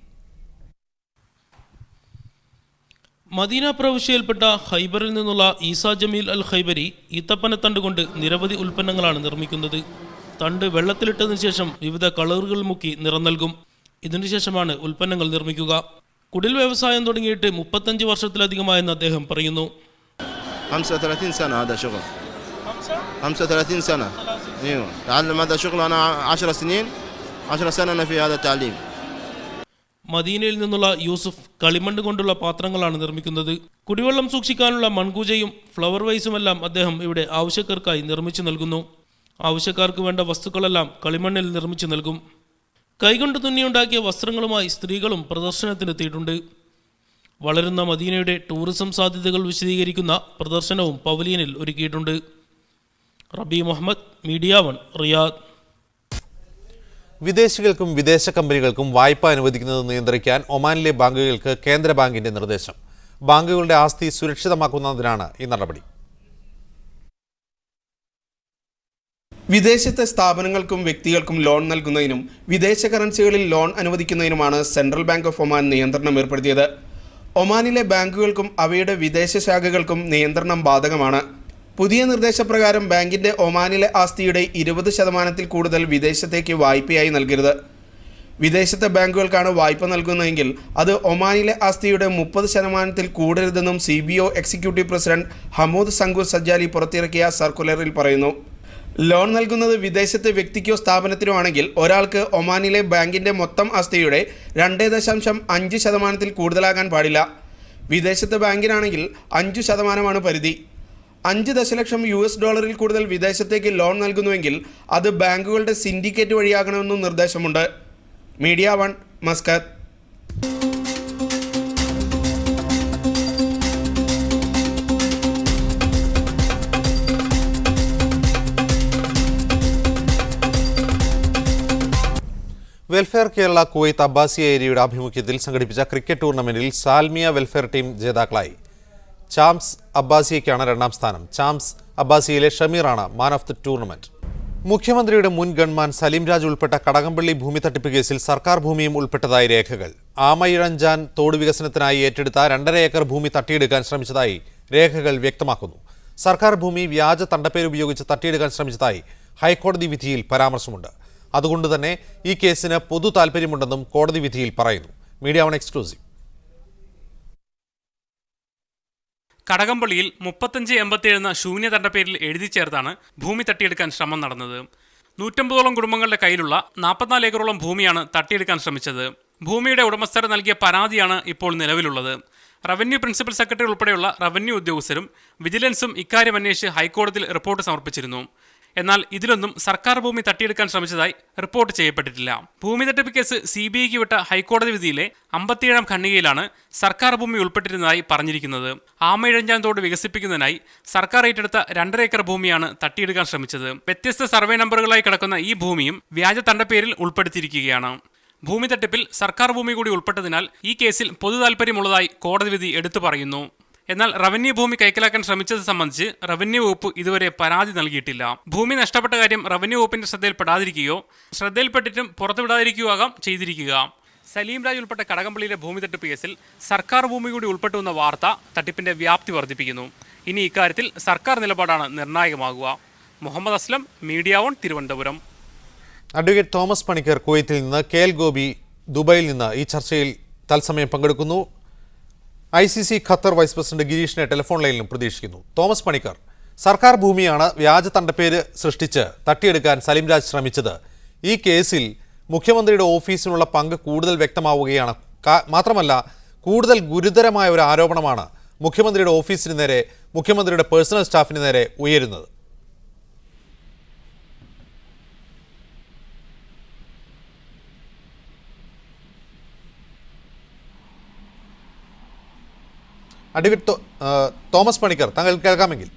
മദീന പ്രവിശ്യയിൽപ്പെട്ട ഖൈബറിൽ നിന്നുള്ള ഈസാ ജമീൽ അൽ ഖൈബരി ഈത്തപ്പനത്തണ്ട് കൊണ്ട് നിരവധി ഉൽപ്പന്നങ്ങളാണ് നിർമ്മിക്കുന്നത്. തണ്ട് വെള്ളത്തിലിട്ടതിനു ശേഷം വിവിധ കളറുകൾ മുക്കി നിറം നൽകും. ഇതിനുശേഷമാണ് ഉൽപ്പന്നങ്ങൾ നിർമ്മിക്കുക. കുടിൽ വ്യവസായം തുടങ്ങിയിട്ട് 35 വർഷത്തിലധികമായെന്ന് അദ്ദേഹം പറയുന്നു. 35 سنة هذا شغل 35 سنة ايوه تعلم هذا شغل انا 10 سنين 10 سنة انا في هذا التعليم. മദീനയിൽ നിന്നുള്ള യൂസുഫ് കളിമണ്ണ് കൊണ്ടുള്ള പാത്രങ്ങളാണ് നിർമ്മിക്കുന്നത്. കുടിവെള്ളം സൂക്ഷിക്കാനുള്ള മൺകൂജയും ഫ്ലവർ വൈസുമെല്ലാം അദ്ദേഹം ഇവിടെ ആവശ്യക്കാർക്കായി നിർമ്മിച്ചു നൽകുന്നു. ആവശ്യക്കാർക്ക് വേണ്ട വസ്തുക്കളെല്ലാം കളിമണ്ണിൽ നിർമ്മിച്ചു നൽകും. കൈകൊണ്ട് തുന്നിയുണ്ടാക്കിയ വസ്ത്രങ്ങളുമായി സ്ത്രീകളും പ്രദർശനത്തിനെത്തിയിട്ടുണ്ട്. വളരുന്ന മദീനയുടെ ടൂറിസം സാധ്യതകൾ വിശദീകരിക്കുന്ന പ്രദർശനവും പവലിയനിൽ ഒരുക്കിയിട്ടുണ്ട്. റബി മുഹമ്മദ്, മീഡിയ 1, റിയാദ്. വിദേശികൾക്കും വിദേശ കമ്പനികൾക്കും വായ്പ അനുവദിക്കുന്നത് നിയന്ത്രിക്കാൻ ഒമാനിലെ ബാങ്കുകൾക്ക് കേന്ദ്ര ബാങ്കിന്റെ നിർദ്ദേശം. ബാങ്കുകളുടെ ആസ്തി സുരക്ഷിതമാക്കുന്നതിനാണ് ഈ നടപടി. വിദേശത്തെ സ്ഥാപനങ്ങൾക്കും വ്യക്തികൾക്കും ലോൺ നൽകുന്നതിനും വിദേശ കറൻസികളിൽ ലോൺ അനുവദിക്കുന്നതിനുമാണ് സെൻട്രൽ ബാങ്ക് ഓഫ് ഒമാൻ നിയന്ത്രണം ഏർപ്പെടുത്തിയത്. ഒമാനിലെ ബാങ്കുകൾക്കും അവയുടെ വിദേശ ശാഖകൾക്കും നിയന്ത്രണം ബാധകമാണ്. പുതിയ നിർദ്ദേശപ്രകാരം ബാങ്കിൻ്റെ ഒമാനിലെ ആസ്തിയുടെ 20% കൂടുതൽ വിദേശത്തേക്ക് വായ്പയായി നൽകരുത്. വിദേശത്തെ ബാങ്കുകൾക്കാണ് വായ്പ നൽകുന്നതെങ്കിൽ അത് ഒമാനിലെ ആസ്തിയുടെ 30% കൂടരുതെന്നും CBO എക്സിക്യൂട്ടീവ് പ്രസിഡന്റ് ഹമൂദ് സംഗൂർ സജ്ജാലി പുറത്തിറക്കിയ സർക്കുലറിൽ പറയുന്നു. ലോൺ നൽകുന്നത് വിദേശത്തെ വ്യക്തിക്കോ സ്ഥാപനത്തിനോ ആണെങ്കിൽ ഒരാൾക്ക് ഒമാനിലെ ബാങ്കിൻ്റെ മൊത്തം ആസ്തിയുടെ 2.5% കൂടുതലാകാൻ പാടില്ല. വിദേശത്തെ ബാങ്കിനാണെങ്കിൽ 5% പരിധി. 5 ദശലക്ഷം $US കൂടുതൽ വിദേശത്തേക്ക് ലോൺ നൽകുന്നുവെങ്കിൽ അത് ബാങ്കുകളുടെ സിൻഡിക്കേറ്റ് വഴിയാകണമെന്നും നിർദ്ദേശമുണ്ട്. Media 1 Muscat. Welfare Kerala Kuwait Abbasiya ഏരിയയുടെ ആഭിമുഖ്യത്തിൽ സംഘടിപ്പിച്ച ക്രിക്കറ്റ് ടൂർണമെന്റിൽ സാൽമിയ വെൽഫെയർ ടീം ജേതാക്കളായി. ചാംസ് അബ്ബാസിയയ്ക്കാണ് 2ാം സ്ഥാനം. ചാംസ് അബ്ബാസിയയിലെ ഷമീറാണ് മാൻ ഓഫ് ദി ടൂർണമെന്റ്. മുഖ്യമന്ത്രിയുടെ മുൻ ഗൺമാൻ സലീം രാജ് ഉൾപ്പെട്ട കടകംപള്ളി ഭൂമി തട്ടിപ്പ് കേസിൽ സർക്കാർ ഭൂമിയും ഉൾപ്പെട്ടതായി രേഖകൾ. ആമയിഴഞ്ചാൻ തോട് വികസനത്തിനായി ഏറ്റെടുത്ത 2.5 ഏക്കർ ഭൂമി തട്ടിയെടുക്കാൻ ശ്രമിച്ചതായി രേഖകൾ വ്യക്തമാക്കുന്നു. സർക്കാർ ഭൂമി വ്യാജ തണ്ടപ്പേരുപയോഗിച്ച് തട്ടിയെടുക്കാൻ ശ്രമിച്ചതായി ഹൈക്കോടതി വിധിയിൽ പരാമർശമുണ്ട്. അതുകൊണ്ട് തന്നെ ഈ കേസിന് പൊതു താൽപ്പര്യമുണ്ടെന്നും കോടതി വിധിയിൽ പറയുന്നു. Media 1 exclusive. കടകംപള്ളിയിൽ 3587 എന്ന ശൂന്യതണ്ട പേരിൽ എഴുതി ചേർത്താണ് ഭൂമി തട്ടിയെടുക്കാൻ ശ്രമം നടന്നത്. 150ഓളം കുടുംബങ്ങളുടെ കയ്യിലുള്ള 44 ഏക്കറോളം ഭൂമിയാണ് തട്ടിയെടുക്കാൻ ശ്രമിച്ചത്. ഭൂമിയുടെ ഉടമസ്ഥർ നൽകിയ പരാതിയാണ് ഇപ്പോൾ നിലവിലുള്ളത്. റവന്യൂ പ്രിൻസിപ്പൽ സെക്രട്ടറി ഉൾപ്പെടെയുള്ള റവന്യൂ ഉദ്യോഗസ്ഥരും വിജിലൻസും ഇക്കാര്യം അന്വേഷിച്ച് ഹൈക്കോടതിയിൽ റിപ്പോർട്ട് സമർപ്പിച്ചിരുന്നു. എന്നാൽ ഇതിലൊന്നും സർക്കാർ ഭൂമി തട്ടിയെടുക്കാൻ ശ്രമിച്ചതായി റിപ്പോർട്ട് ചെയ്യപ്പെട്ടിട്ടില്ല. ഭൂമി തട്ടിപ്പ് കേസ് CBIക്ക് വിട്ട ഹൈക്കോടതി വിധിയിലെ 57ാം ഖണ്ഡികയിലാണ് സർക്കാർ ഭൂമി ഉൾപ്പെട്ടിരുന്നതായി പറഞ്ഞിരിക്കുന്നത്. ആമയിഴഞ്ചാൻ തോട് വികസിപ്പിക്കുന്നതിനായി സർക്കാർ ഏറ്റെടുത്ത 2.5 ഏക്കർ ഭൂമിയാണ് തട്ടിയെടുക്കാൻ ശ്രമിച്ചത്. വ്യത്യസ്ത സർവേ നമ്പറുകളായി കിടക്കുന്ന ഈ ഭൂമിയും വ്യാജ തണ്ടപ്പേരിൽ ഉൾപ്പെടുത്തിയിരിക്കുകയാണ്. ഭൂമി തട്ടിപ്പിൽ സർക്കാർ ഭൂമി കൂടി ഉൾപ്പെട്ടതിനാൽ ഈ കേസിൽ പൊതു താൽപ്പര്യമുള്ളതായി കോടതി വിധി എടുത്തു പറയുന്നു. എന്നാൽ റവന്യൂ ഭൂമി കൈക്കലാക്കാൻ ശ്രമിച്ചത് സംബന്ധിച്ച് റവന്യൂ വകുപ്പ് ഇതുവരെ പരാതി നൽകിയിട്ടില്ല. ഭൂമി നഷ്ടപ്പെട്ട കാര്യം റവന്യൂ വകുപ്പിന്റെ ശ്രദ്ധയിൽപ്പെടാതിരിക്കുകയോ ശ്രദ്ധയിൽപ്പെട്ടിട്ടും പുറത്തുവിടാതിരിക്കുകയോ ആകാം ചെയ്തിരിക്കുക. സലീം രാജ് ഉൾപ്പെട്ട കടകംപള്ളിയിലെ ഭൂമി തട്ടിപ്പ് കേസിൽ സർക്കാർ ഭൂമി കൂടി ഉൾപ്പെട്ടുവെന്ന വാർത്ത തട്ടിപ്പിന്റെ വ്യാപ്തി വർദ്ധിപ്പിക്കുന്നു. ഇനി ഇക്കാര്യത്തിൽ സർക്കാർ നിലപാടാണ് നിർണായകമാകുക. മുഹമ്മദ് അസ്ലം, മീഡിയ 1, തിരുവനന്തപുരം. അഡ്വക്കേറ്റ് തോമസ് പണിക്കർ കുവൈത്തിൽ നിന്ന്, KL ഗോപി ദുബായിൽ നിന്ന് ഈ ചർച്ചയിൽ തത്സമയം പങ്കെടുക്കുന്നു. ICC ഖത്തർ വൈസ് പ്രസിഡന്റ് ഗിരീഷിനെ ടെലിഫോൺ ലൈനിലും പ്രതീക്ഷിക്കുന്നു. തോമസ് പണിക്കർ, സർക്കാർ ഭൂമിയാണ് വ്യാജ തണ്ടപ്പേര് സൃഷ്ടിച്ച് തട്ടിയെടുക്കാൻ സലീം രാജ് ശ്രമിച്ചത്. ഈ കേസിൽ മുഖ്യമന്ത്രിയുടെ ഓഫീസിനുള്ള പങ്ക് കൂടുതൽ വ്യക്തമാവുകയാണ്. മാത്രമല്ല, കൂടുതൽ ഗുരുതരമായ ഒരു ആരോപണമാണ് മുഖ്യമന്ത്രിയുടെ ഓഫീസിന് നേരെ, മുഖ്യമന്ത്രിയുടെ പേഴ്സണൽ സ്റ്റാഫിന് നേരെ ഉയരുന്നത്. അഡ്വക്കേറ്റ് തോമസ് പണിക്കർ, താങ്കൾ കേൾക്കാമെങ്കിൽ.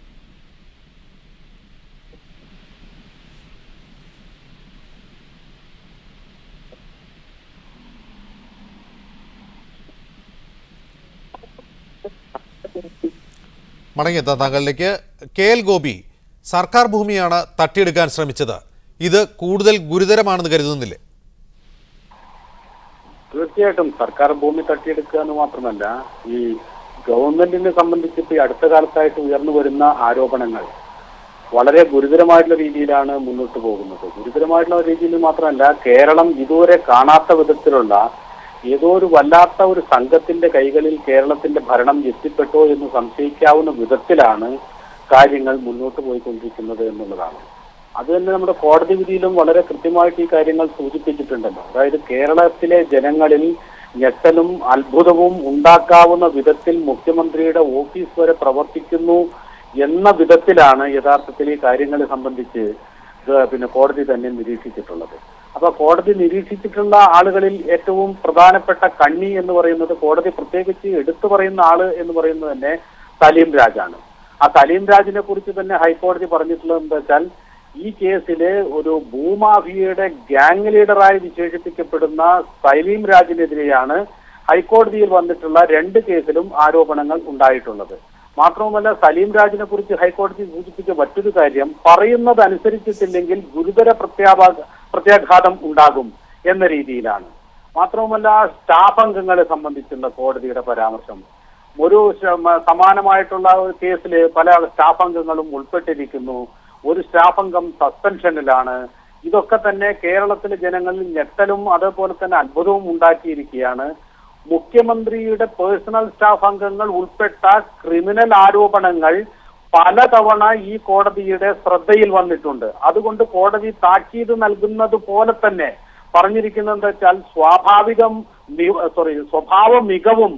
മടങ്ങിയെത്താം താങ്കളിലേക്ക്. KL ഗോപി, സർക്കാർ ഭൂമിയാണ് തട്ടിയെടുക്കാൻ ശ്രമിച്ചത്. ഇത് കൂടുതൽ ഗുരുതരമാണെന്ന് കരുതുന്നില്ലേ? തീർച്ചയായിട്ടും സർക്കാർ ഭൂമി തട്ടിയെടുക്കുക എന്ന് മാത്രമല്ല, ഈ ഗവൺമെന്റിനെ സംബന്ധിച്ചിട്ട് ഈ അടുത്ത കാലത്തായിട്ട് ഉയർന്നു വരുന്ന ആരോപണങ്ങൾ വളരെ ഗുരുതരമായിട്ടുള്ള രീതിയിലാണ് മുന്നോട്ട് പോകുന്നത്. ഗുരുതരമായിട്ടുള്ള രീതിയിൽ മാത്രമല്ല, കേരളം ഇതുവരെ കാണാത്ത വിധത്തിലുള്ള ഏതോ ഒരു വല്ലാത്ത ഒരു സംഘത്തിന്റെ കൈകളിൽ കേരളത്തിന്റെ ഭരണം എത്തിപ്പെട്ടോ എന്ന് സംശയിക്കാവുന്ന വിധത്തിലാണ് കാര്യങ്ങൾ മുന്നോട്ട് പോയിക്കൊണ്ടിരിക്കുന്നത് എന്നുള്ളതാണ്. അത് തന്നെ നമ്മുടെ കോടതി വിധിയിലും വളരെ കൃത്യമായിട്ട് ഈ കാര്യങ്ങൾ സൂചിപ്പിച്ചിട്ടുണ്ടല്ലോ. അതായത് കേരളത്തിലെ ജനങ്ങളിൽ ഞെട്ടലും അത്ഭുതവും ഉണ്ടാക്കാവുന്ന വിധത്തിൽ മുഖ്യമന്ത്രിയുടെ ഓഫീസ് വരെ പ്രവർത്തിക്കുന്നു എന്ന വിധത്തിലാണ് യഥാർത്ഥത്തിൽ ഈ കാര്യങ്ങളെ സംബന്ധിച്ച് കോടതി തന്നെ നിരീക്ഷിച്ചിട്ടുള്ളത്. അപ്പൊ കോടതി നിരീക്ഷിച്ചിട്ടുള്ള ആളുകളിൽ ഏറ്റവും പ്രധാനപ്പെട്ട കണ്ണി എന്ന് പറയുന്നത്, കോടതി പ്രത്യേകിച്ച് എടുത്തു പറയുന്ന ആള് എന്ന് പറയുന്നത് തന്നെ സലീം രാജാണ്. ആ സലീം രാജിനെ കുറിച്ച് തന്നെ ഹൈക്കോടതി പറഞ്ഞിട്ടുള്ളത് എന്താ വെച്ചാൽ, ഈ കേസില് ഒരു ഭൂമാഫിയയുടെ ഗ്യാങ് ലീഡറായി വിശേഷിപ്പിക്കപ്പെടുന്ന സലീം രാജിനെതിരെയാണ് ഹൈക്കോടതിയിൽ വന്നിട്ടുള്ള 2 കേസിലും ആരോപണങ്ങൾ ഉണ്ടായിട്ടുള്ളത്. മാത്രവുമല്ല സലീം രാജിനെ കുറിച്ച് ഹൈക്കോടതി സൂചിപ്പിച്ച മറ്റൊരു കാര്യം, പറയുന്നത് അനുസരിച്ചിട്ടില്ലെങ്കിൽ ഗുരുതര പ്രത്യാഘാതം ഉണ്ടാകും എന്ന രീതിയിലാണ്. മാത്രവുമല്ല സ്റ്റാഫ് അംഗങ്ങളെ സംബന്ധിച്ചുള്ള കോടതിയുടെ പരാമർശം, ഒരു സമാനമായിട്ടുള്ള ഒരു കേസിൽ പല സ്റ്റാഫ് അംഗങ്ങളും ഉൾപ്പെട്ടിരിക്കുന്നു, ഒരു സ്റ്റാഫ് അംഗം സസ്പെൻഷനിലാണ്. ഇതൊക്കെ തന്നെ കേരളത്തിലെ ജനങ്ങളിൽ ഞെട്ടലും അതേപോലെ തന്നെ അത്ഭുതവും ഉണ്ടാക്കിയിരിക്കുകയാണ്. മുഖ്യമന്ത്രിയുടെ പേഴ്സണൽ സ്റ്റാഫ് അംഗങ്ങൾ ഉൾപ്പെട്ട ക്രിമിനൽ ആരോപണങ്ങൾ പലതവണ ഈ കോടതിയുടെ ശ്രദ്ധയിൽ വന്നിട്ടുണ്ട്. അതുകൊണ്ട് കോടതി താക്കീത് നൽകുന്നത് പോലെ തന്നെ പറഞ്ഞിരിക്കുന്നത് എന്താ വെച്ചാൽ സ്വഭാവ മികവും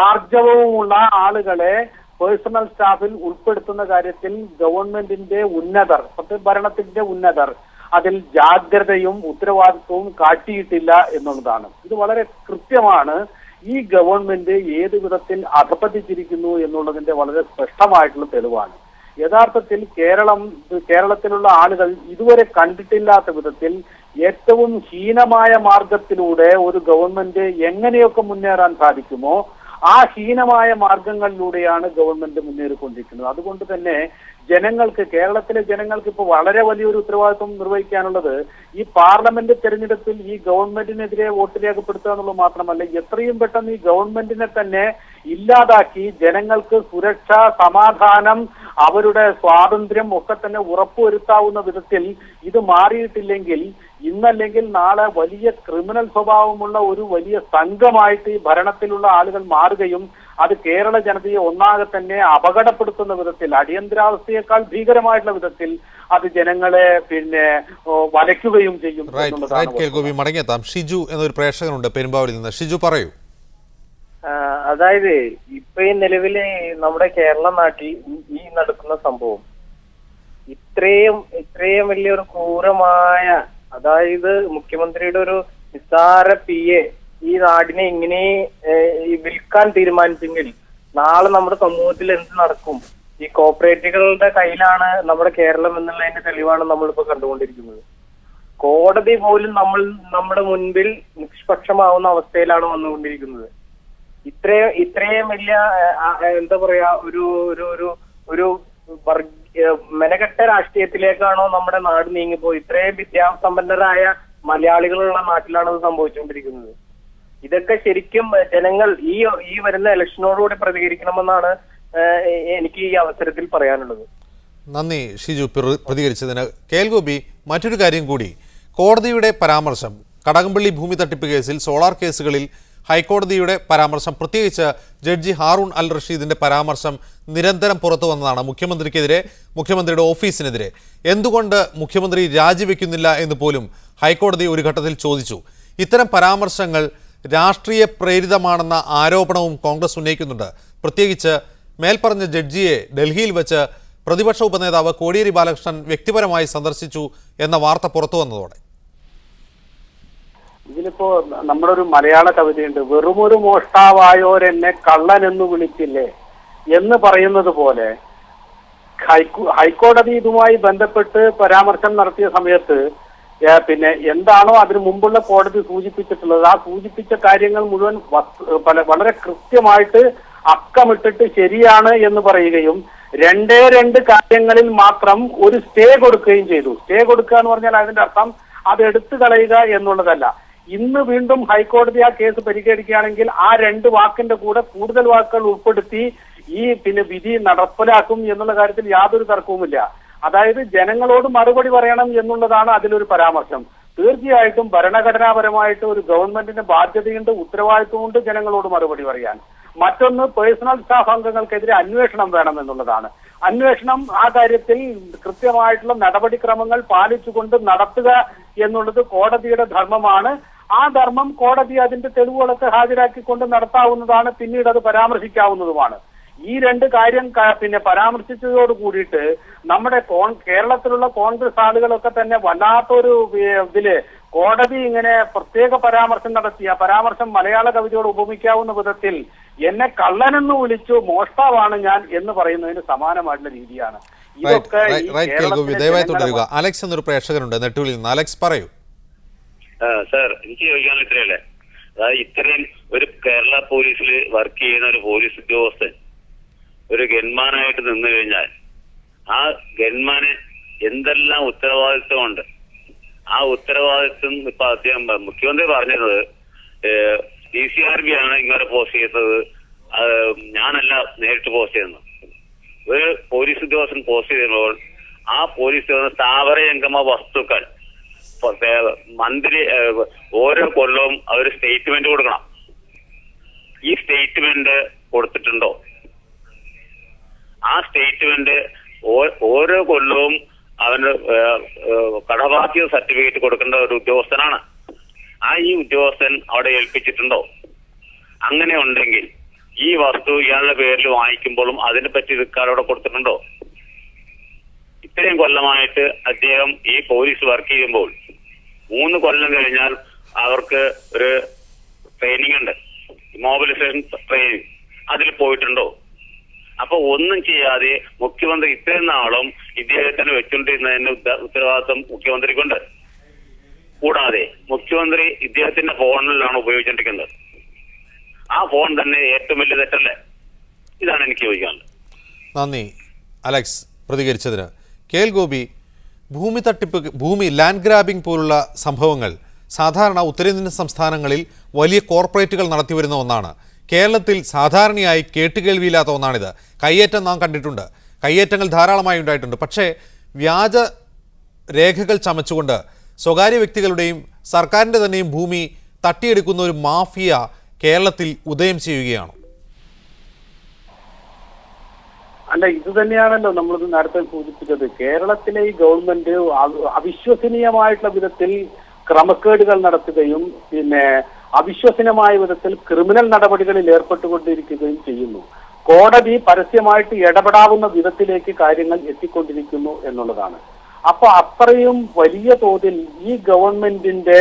ആർജവവുമുള്ള ആളുകളെ പേഴ്സണൽ സ്റ്റാഫിൽ ഉൾപ്പെടുത്തുന്ന കാര്യത്തിൽ ഗവൺമെന്റിന്റെ ഉന്നതർ, ഭരണത്തിന്റെ ഉന്നതർ അതിൽ ജാഗ്രതയും ഉത്തരവാദിത്വവും കാട്ടിയിട്ടില്ല എന്നുള്ളതാണ്. ഇത് വളരെ കൃത്യമാണ്. ഈ ഗവൺമെന്റ് ഏത് വിധത്തിൽ അധപ്പതിച്ചിരിക്കുന്നു എന്നുള്ളതിന്റെ വളരെ സ്പഷ്ടമായിട്ടുള്ള തെളിവാണ്. യഥാർത്ഥത്തിൽ കേരളത്തിലുള്ള ആളുകൾ ഇതുവരെ കണ്ടിട്ടില്ലാത്ത വിധത്തിൽ ഏറ്റവും ഹീനമായ മാർഗത്തിലൂടെ ഒരു ഗവൺമെന്റ് എങ്ങനെയൊക്കെ മുന്നേറാൻ സാധിക്കുമോ ആ ഹീനമായ മാർഗങ്ങളിലൂടെയാണ് ഗവൺമെന്റ് മുന്നേറിക്കൊണ്ടിരിക്കുന്നത്. അതുകൊണ്ട് തന്നെ കേരളത്തിലെ ജനങ്ങൾക്ക് ഇപ്പോൾ വളരെ വലിയൊരു ഉത്തരവാദിത്വം നിർവഹിക്കാനുള്ളത് ഈ പാർലമെന്റ് തെരഞ്ഞെടുപ്പിൽ ഈ ഗവൺമെന്റിനെതിരെ വോട്ട് രേഖപ്പെടുത്തുക എന്നുള്ളത് മാത്രമല്ല, എത്രയും പെട്ടെന്ന് ഈ ഗവൺമെന്റിനെ തന്നെ ഇല്ലാതാക്കി ജനങ്ങൾക്ക് സുരക്ഷ, സമാധാനം, അവരുടെ സ്വാതന്ത്ര്യം ഒക്കെ തന്നെ ഉറപ്പുവരുത്താവുന്ന വിധത്തിൽ ഇത് മാറിയിട്ടില്ലെങ്കിൽ ഇന്നല്ലെങ്കിൽ നാളെ വലിയ ക്രിമിനൽ സ്വഭാവമുള്ള ഒരു വലിയ സംഘമായിട്ട് ഈ ഭരണത്തിലുള്ള ആളുകൾ മാറുകയും അത് കേരള ജനതയെ ഒന്നാകെ തന്നെ അപകടപ്പെടുത്തുന്ന വിധത്തിൽ, അടിയന്തരാവസ്ഥയേക്കാൾ ഭീകരമായിട്ടുള്ള വിധത്തിൽ അത് ജനങ്ങളെ വലയ്ക്കുകയും ചെയ്യും. മടങ്ങിയെത്താം. ഷിജു എന്നൊരു പ്രേക്ഷകനുണ്ട് പെരുമ്പാവൂരിൽ നിന്ന്. ഷിജു പറയൂ. അതായത് ഇപ്പൊ ഈ നിലവിലെ നമ്മുടെ കേരള നാട്ടിൽ ഈ നടക്കുന്ന സംഭവം ഇത്രയും വലിയൊരു ക്രൂരമായ, അതായത് മുഖ്യമന്ത്രിയുടെ ഒരു നിസ്സാര PA ഈ നാടിനെ ഇങ്ങനെ വിൽക്കാൻ തീരുമാനിച്ചെങ്കിൽ നാളെ നമ്മുടെ സമൂഹത്തിൽ എന്ത് നടക്കും? ഈ കോർപ്പറേറ്റുകളുടെ കയ്യിലാണ് നമ്മുടെ കേരളം എന്നുള്ളതിന്റെ തെളിവാണ് നമ്മളിപ്പോ കണ്ടുകൊണ്ടിരിക്കുന്നത്. കോടതി പോലും നമ്മുടെ മുൻപിൽ നിഷ്പക്ഷമാവുന്ന അവസ്ഥയിലാണ് വന്നുകൊണ്ടിരിക്കുന്നത്. ഇത്രയും വലിയ എന്താ പറയാ ഒരു മെനക്കെട്ട രാഷ്ട്രീയത്തിലേക്കാണോ നമ്മുടെ നാട് നീങ്ങിപ്പോയി? ഇത്രയും വിദ്യാസമ്പന്നരായ മലയാളികളുള്ള നാട്ടിലാണ് ഇത് സംഭവിച്ചുകൊണ്ടിരിക്കുന്നത്. ഇതൊക്കെ ശരിക്കും ജനങ്ങൾ ഈ വരുന്ന ഇലക്ഷനോടുകൂടി പ്രതികരിക്കണമെന്നാണ് എനിക്ക് ഈ അവസരത്തിൽ പറയാനുള്ളത്. നന്ദി ഷിജു പ്രതികരിച്ചതിന്. കേൾഗോപി, മറ്റൊരു കാര്യം കൂടി, കോടതിയുടെ പരാമർശം കടകംപള്ളി ഭൂമി തട്ടിപ്പ് കേസിൽ, സോളാർ കേസുകളിൽ ഹൈക്കോടതിയുടെ പരാമർശം, പ്രത്യേകിച്ച് ജഡ്ജി ഹാറൂൺ അൽ റഷീദിന്റെ പരാമർശം നിരന്തരം പുറത്തു വന്നതാണ് മുഖ്യമന്ത്രിക്കെതിരെ, മുഖ്യമന്ത്രിയുടെ ഓഫീസിനെതിരെ. എന്തുകൊണ്ട് മുഖ്യമന്ത്രി രാജിവെക്കുന്നില്ല എന്ന് പോലും ഹൈക്കോടതി ഒരു ഘട്ടത്തിൽ ചോദിച്ചു. ഇത്തരം പരാമർശങ്ങൾ രാഷ്ട്രീയ പ്രേരിതമാണെന്ന ആരോപണവും കോൺഗ്രസ് ഉന്നയിക്കുന്നുണ്ട്. പ്രത്യേകിച്ച് മേൽപ്പറഞ്ഞ ജഡ്ജിയെ ഡൽഹിയിൽ വെച്ച് പ്രതിപക്ഷ ഉപനേതാവ് കോടിയേരി ബാലകൃഷ്ണൻ വ്യക്തിപരമായി സന്ദർശിച്ചു എന്ന വാർത്ത പുറത്തു വന്നതോടെ. ഇതിലിപ്പോ നമ്മുടെ ഒരു മലയാള കവിതയുണ്ട്, വെറുമൊരു മോഷ്ടാവായോരെന്നെ കള്ളൻ എന്ന് വിളിച്ചില്ലേ എന്ന് പറയുന്നത് പോലെ ഹൈക്കോടതി ഇതുമായി ബന്ധപ്പെട്ട് പരാമർശം നടത്തിയ സമയത്ത് എന്താണോ അതിനു മുമ്പുള്ള കോടതി സൂചിപ്പിച്ചിട്ടുള്ളത് ആ സൂചിപ്പിച്ച കാര്യങ്ങൾ മുഴുവൻ വളരെ കൃത്യമായിട്ട് അക്കമിട്ടിട്ട് ശരിയാണ് എന്ന് പറയുകയും രണ്ട് കാര്യങ്ങളിൽ മാത്രം ഒരു സ്റ്റേ കൊടുക്കുകയും ചെയ്തു. സ്റ്റേ കൊടുക്കുക എന്ന് പറഞ്ഞാൽ അതിന്റെ അർത്ഥം അത് എടുത്തു കളയുക എന്നുള്ളതല്ല. ഇന്ന് വീണ്ടും ഹൈക്കോടതി ആ കേസ് പരിഗണിക്കുകയാണെങ്കിൽ ആ 2 വാക്കിന്റെ കൂടെ കൂടുതൽ വാക്കുകൾ ഉൾപ്പെടുത്തി ഈ വിധി നടപ്പിലാക്കും എന്നുള്ള കാര്യത്തിൽ യാതൊരു തർക്കവുമില്ല. അതായത് ജനങ്ങളോട് മറുപടി പറയണം എന്നുള്ളതാണ് അതിലൊരു പരാമർശം. തീർച്ചയായിട്ടും ഭരണഘടനാപരമായിട്ട് ഒരു ഗവൺമെന്റിന് ബാധ്യതയുണ്ട്, ഉത്തരവാദിത്വമുണ്ട് ജനങ്ങളോട് മറുപടി പറയാൻ. മറ്റൊന്ന്, പേഴ്സണൽ സ്റ്റാഫ് അംഗങ്ങൾക്കെതിരെ അന്വേഷണം വേണം എന്നുള്ളതാണ്. അന്വേഷണം ആ കാര്യത്തിൽ കൃത്യമായിട്ടുള്ള നടപടിക്രമങ്ങൾ പാലിച്ചുകൊണ്ട് നടത്തുക എന്നുള്ളത് കോടതിയുടെ ധർമ്മമാണ്. ആ ധർമ്മം കോടതി അതിന്റെ തെളിവുകളൊക്കെ ഹാജരാക്കിക്കൊണ്ട് നടത്താവുന്നതാണ്, പിന്നീട് അത് പരാമർശിക്കാവുന്നതുമാണ്. ഈ 2 കാര്യം പരാമർശിച്ചതോട് കൂടിയിട്ട് നമ്മുടെ കേരളത്തിലുള്ള കോൺഗ്രസ് ആളുകളൊക്കെ തന്നെ വല്ലാത്തൊരു ഇതില് കോടതി ഇങ്ങനെ പ്രത്യേക പരാമർശം നടത്തി, ആ പരാമർശം മലയാള കവിതയോട് ഉപമിക്കാവുന്ന വിധത്തിൽ എന്നെ കള്ളനെന്ന് വിളിച്ചു, മോഷ്ടാവാണ് ഞാൻ എന്ന് പറയുന്നതിന് സമാനമായിട്ടുള്ള രീതിയാണ് ഇതൊക്കെ. ദയവായി തുടരുക. അലക്സ് എന്നൊരു പ്രേക്ഷകനുണ്ട് നെട്ടൂരിൽ നിന്ന്. അലക്സ് പറയൂ. സാർ, എനിക്ക് ചോദിക്കാനുള്ള ഇത്രയല്ലേ, അതായത് ഇത്രയും ഒരു കേരള പോലീസിൽ വർക്ക് ചെയ്യുന്ന ഒരു പോലീസ് ഉദ്യോഗസ്ഥൻ ഒരു ഗൺമാനായിട്ട് നിന്ന് കഴിഞ്ഞാൽ ആ ഗൺമാന് എന്തെല്ലാം ഉത്തരവാദിത്വമുണ്ട്. ആ ഉത്തരവാദിത്വം ഇപ്പൊ അദ്ദേഹം മുഖ്യമന്ത്രി പറഞ്ഞത് DCRB ആണ് ഇങ്ങനെ പോസ്റ്റ് ചെയ്തത്, ഞാനല്ല നേരിട്ട് പോസ്റ്റ് ചെയ്യുന്നത്. ഒരു പോലീസ് ഉദ്യോഗസ്ഥൻ പോസ്റ്റ് ചെയ്യുമ്പോൾ ആ പോലീസ് ഉദ്യോഗസ്ഥൻ സ്ഥാവരജംഗമ വസ്തുക്കൾ മന്ത്രി ഓരോ കൊല്ലവും അവർ സ്റ്റേറ്റ്മെന്റ് കൊടുക്കണം. ഈ സ്റ്റേറ്റ്മെന്റ് കൊടുത്തിട്ടുണ്ടോ? ആ സ്റ്റേറ്റ്മെന്റ് ഓരോ കൊല്ലവും അവന് കടബാധ്യത സർട്ടിഫിക്കറ്റ് കൊടുക്കേണ്ട ഒരു ഉദ്യോഗസ്ഥനാണ്. ഈ ഉദ്യോഗസ്ഥൻ അവിടെ ഏൽപ്പിച്ചിട്ടുണ്ടോ? അങ്ങനെ ഉണ്ടെങ്കിൽ ഈ വസ്തു ഇയാളുടെ പേരിൽ വാങ്ങിക്കുമ്പോഴും അതിനെ പറ്റി റിക്കാർഡ് അവിടെ കൊടുത്തിട്ടുണ്ടോ? ഇത്രയും കൊല്ലമായിട്ട് അദ്ദേഹം ഈ പോലീസ് വർക്ക് ചെയ്യുമ്പോൾ 3 കൊല്ലം കഴിഞ്ഞാൽ അവർക്ക് ഒരു ട്രെയിനിങ് ഉണ്ട്, മൊബിലൈസേഷൻ ട്രെയിനിങ്. അതിൽ പോയിട്ടുണ്ടോ? അപ്പൊ ഒന്നും ചെയ്യാതെ മുഖ്യമന്ത്രി ഇത്രയും നാളും ഇദ്ദേഹത്തിന് വെച്ചുകൊണ്ടിരുന്നതിന്റെ ഉത്തരവാദിത്വം മുഖ്യമന്ത്രിക്കുണ്ട്. കൂടാതെ മുഖ്യമന്ത്രി ഇദ്ദേഹത്തിന്റെ ഫോണിലാണ് ഉപയോഗിച്ചുകൊണ്ടിരിക്കുന്നത്. ആ ഫോൺ തന്നെ ഏറ്റവും വലിയ തെറ്റല്ലേ? ഇതാണ് എനിക്ക് ചോദിക്കാനുള്ളത്. നന്ദി അലക്സ് പ്രതികരിച്ചതിന്. KL ഗോപി, ഭൂമി തട്ടിപ്പ്, ലാൻഡ് ഗ്രാബിംഗ് പോലുള്ള സംഭവങ്ങൾ സാധാരണ ഉത്തരേന്ത്യൻ സംസ്ഥാനങ്ങളിൽ വലിയ കോർപ്പറേറ്റുകൾ നടത്തിവരുന്ന ഒന്നാണ്. കേരളത്തിൽ സാധാരണയായി കേട്ടുകേൾവിയില്ലാത്ത ഒന്നാണിത്. കയ്യേറ്റം നാം കണ്ടിട്ടുണ്ട്, കയ്യേറ്റങ്ങൾ ധാരാളമായി ഉണ്ടായിട്ടുണ്ട്. പക്ഷേ വ്യാജ രേഖകൾ ചമച്ചുകൊണ്ട് സ്വകാര്യ വ്യക്തികളുടെയും സർക്കാരിൻ്റെ തന്നെയും ഭൂമി തട്ടിയെടുക്കുന്ന ഒരു മാഫിയ കേരളത്തിൽ ഉദയം ചെയ്യുകയാണ്. അല്ല, ഇത് തന്നെയാണല്ലോ നമ്മളിത് നേരത്തെ സൂചിപ്പിച്ചത്. കേരളത്തിലെ ഈ ഗവൺമെന്റ് അവിശ്വസനീയമായിട്ടുള്ള വിധത്തിൽ ക്രമക്കേടുകൾ നടത്തുകയും പിന്നെ അവിശ്വസനീയമായ വിധത്തിൽ ക്രിമിനൽ നടപടികളിൽ ഏർപ്പെട്ടുകൊണ്ടിരിക്കുകയും ചെയ്യുന്നു. കോടതി പരസ്യമായിട്ട് ഇടപെടാവുന്ന വിധത്തിലേക്ക് കാര്യങ്ങൾ എത്തിക്കൊണ്ടിരിക്കുന്നു എന്നുള്ളതാണ്. അപ്പൊ അത്രയും വലിയ തോതിൽ ഈ ഗവൺമെന്റിന്റെ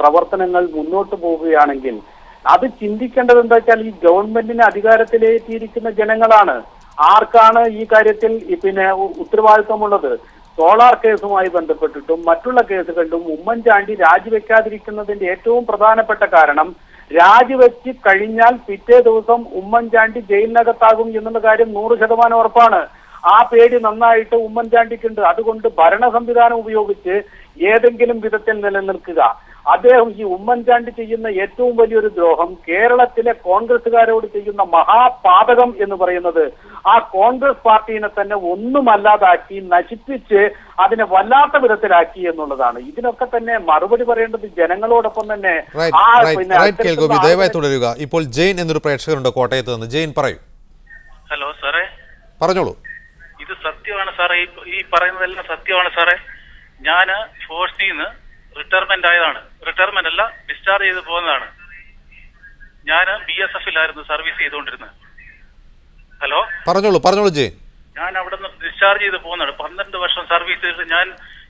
പ്രവർത്തനങ്ങൾ മുന്നോട്ട് പോവുകയാണെങ്കിൽ അത് ചിന്തിക്കേണ്ടത് എന്താ വെച്ചാൽ ഈ ഗവൺമെന്റിനെ അധികാരത്തിലേറ്റിയിരിക്കുന്ന ജനങ്ങളാണ്. ആർക്കാണ് ഈ കാര്യത്തിൽ പിന്നെ ഉത്തരവാദിത്വമുള്ളത്? സോളാർ കേസുമായി ബന്ധപ്പെട്ടിട്ടും മറ്റുള്ള കേസുകളിലും ഉമ്മൻചാണ്ടി രാജിവെക്കാതിരിക്കുന്നതിന്റെ ഏറ്റവും പ്രധാനപ്പെട്ട കാരണം രാജിവെച്ച് കഴിഞ്ഞാൽ പിറ്റേ ദിവസം ഉമ്മൻചാണ്ടി ജയിലിനകത്താകും എന്നുള്ള കാര്യം 100% ഉറപ്പാണ്. ആ പേടി നന്നായിട്ട് ഉമ്മൻചാണ്ടിക്കുണ്ട്. അതുകൊണ്ട് ഭരണ സംവിധാനം ഉപയോഗിച്ച് ഏതെങ്കിലും വിധത്തിൽ നിലനിൽക്കുക. അദ്ദേഹം ഈ ഉമ്മൻചാണ്ടി ചെയ്യുന്ന ഏറ്റവും വലിയൊരു ദ്രോഹം കേരളത്തിലെ കോൺഗ്രസുകാരോട് ചെയ്യുന്ന മഹാപാതകം എന്ന് പറയുന്നത് ആ കോൺഗ്രസ് പാർട്ടീനെ തന്നെ ഒന്നുമല്ലാതാക്കി നശിപ്പിച്ച് അതിനെ വല്ലാത്ത വിധത്തിലാക്കി എന്നുള്ളതാണ്. ഇതിനൊക്കെ തന്നെ മറുപടി പറയേണ്ടത് ജനങ്ങളോടൊപ്പം തന്നെ. ദയവായി തുടരുക. ഇപ്പോൾ ജെയിൻ എന്നൊരു പ്രേക്ഷകരുണ്ട് കോട്ടയത്ത് നിന്ന്. ജെയിൻ പറയൂ. ഹലോ സാറേ, പറഞ്ഞോളൂ. ഇത് സത്യമാണ് സാറേ, ഈ പറയുന്നതെല്ലാം സത്യമാണ് സാറേ. ഞാൻ ഫോഴ്സിൽ നിന്ന് റിട്ടയർമെന്റ് ആയതാണ്. റിട്ടയർമെന്റ് അല്ല, ഡിസ്ചാർജ് ചെയ്ത് പോകുന്നതാണ്. ഞാൻ BSFിലായിരുന്നു സർവീസ് ചെയ്തുകൊണ്ടിരുന്നത്. ഹലോ, പറഞ്ഞോളൂ ജെയിൻ. ഞാൻ അവിടെ നിന്ന് ഡിസ്ചാർജ് ചെയ്ത് പോകുന്നതാണ്. 12 വർഷം സർവീസ് ചെയ്ത് ഞാൻ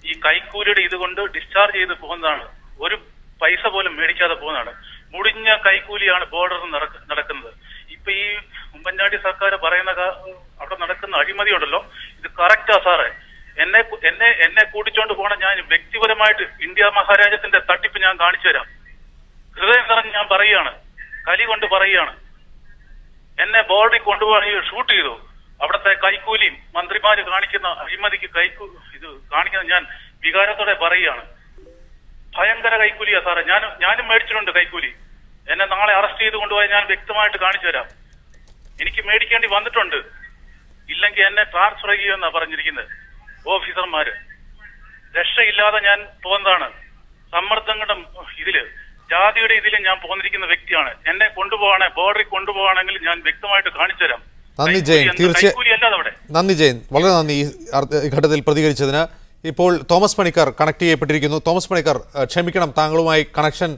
ഈ കൈക്കൂലിയുടെ ഇതുകൊണ്ട് ഡിസ്ചാർജ് ചെയ്ത് പോകുന്നതാണ്. ഒരു പൈസ പോലും മേടിക്കാതെ പോകുന്നതാണ്. മുടിഞ്ഞ കൈക്കൂലിയാണ് ബോർഡറിൽ നടക്കുന്നത്. ഇപ്പൊ ഈ ഉമ്മൻചാണ്ടി സർക്കാർ പറയുന്ന അവിടെ നടക്കുന്ന അഴിമതി ഉണ്ടല്ലോ, ഇത് കറക്റ്റാ സാറേ. എന്നെ കൂട്ടിച്ചോണ്ട് പോണ ഞാൻ വ്യക്തിപരമായിട്ട് ഇന്ത്യ മഹാരാജ്യത്തിന്റെ തട്ടിപ്പ് ഞാൻ കാണിച്ചു തരാം. ഹൃദയം നിറഞ്ഞ് ഞാൻ പറയുകയാണ്, കലി കൊണ്ട് പറയുകയാണ്. എന്നെ ബോർഡിൽ കൊണ്ടുപോയി ഷൂട്ട് ചെയ്തു. അവിടുത്തെ കൈക്കൂലിയും മന്ത്രിമാര് കാണിക്കുന്ന അഴിമതിക്ക് ഇത് കാണിക്കുന്ന ഞാൻ വികാരത്തോടെ പറയുകയാണ്. ഭയങ്കര കൈക്കൂലിയാ സാറേ. ഞാനും മേടിച്ചിട്ടുണ്ട് കൈക്കൂലി. എന്നെ നാളെ അറസ്റ്റ് ചെയ്ത് കൊണ്ടുപോയി ഞാൻ വ്യക്തമായിട്ട് കാണിച്ചു തരാം. എനിക്ക് മേടിക്കേണ്ടി വന്നിട്ടുണ്ട്. ഇല്ലെങ്കിൽ എന്നെ ട്രാൻസ്ഫർ ചെയ്യുമെന്നാ പറഞ്ഞിരിക്കുന്നത് ഓഫീസർമാര്. രക്ഷയില്ലാതെ ഞാൻ പോകുന്നതാണ്. സമ്മർദ്ദങ്ങളുടെ ഇതില്, ജാതിയുടെ ഇതില് ഞാൻ പോന്നിരിക്കുന്ന വ്യക്തിയാണ്. എന്നെ കൊണ്ടുപോവാണെ, ബോർഡറിൽ കൊണ്ടുപോവാണെങ്കിൽ ഞാൻ വ്യക്തമായിട്ട് കാണിച്ചു തരാം. നന്ദി ജെയിൻ, നന്ദി ജെയിൻ, വളരെ നന്ദി ഈ ഘട്ടത്തിൽ പ്രതികരിച്ചതിന്. ഇപ്പോൾ തോമസ് പണിക്കർ കണക്ട് ചെയ്യപ്പെട്ടിരിക്കുന്നു. തോമസ് പണിക്കർ, ക്ഷമിക്കണം, താങ്കളുമായി കണക്ഷൻ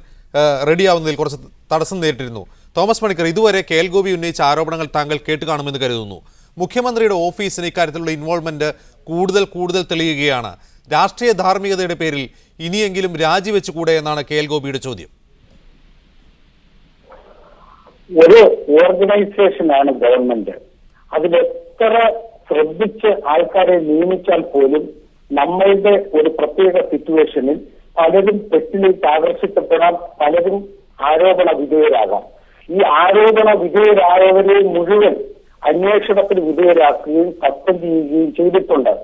റെഡിയാവുന്നതിൽ കുറച്ച് തടസ്സം നേരിട്ടിരുന്നു. തോമസ് പണിക്കർ, ഇതുവരെ KL ഗോപി ഉന്നയിച്ച ആരോപണങ്ങൾ താങ്കൾ കേട്ട് കാണുമെന്ന് കരുതുന്നു. മുഖ്യമന്ത്രിയുടെ ഓഫീസിന് ഇക്കാര്യത്തിലുള്ള ഇൻവോൾവ്മെന്റ് കൂടുതൽ തെളിയുകയാണ്. രാഷ്ട്രീയ ധാർമ്മികതയുടെ പേരിൽ ഇനിയെങ്കിലും രാജിവെച്ചുകൂടെ എന്നാണ് KL ഗോപിയുടെ ചോദ്യം. ഒരു ഓർഗനൈസേഷനാണ് ഗവൺമെന്റ്. അതിലെത്ര ശ്രദ്ധിച്ച് ആൾക്കാരെ നിയമിച്ചാൽ പോലും നമ്മളുടെ ഒരു പ്രത്യേക സിറ്റുവേഷനിൽ പലരും തെറ്റിലേക്ക് ആകർഷിക്കപ്പെടാം, പലരും ആരോപണ വിധേയരാകാം. ഈ ആരോപണ വിധേയരായവരെ മുഴുവൻ അന്വേഷണത്തിന് വിധേയരാക്കുകയും സസ്പെൻഡ് ചെയ്യുകയും ചെയ്തിട്ടുണ്ട്.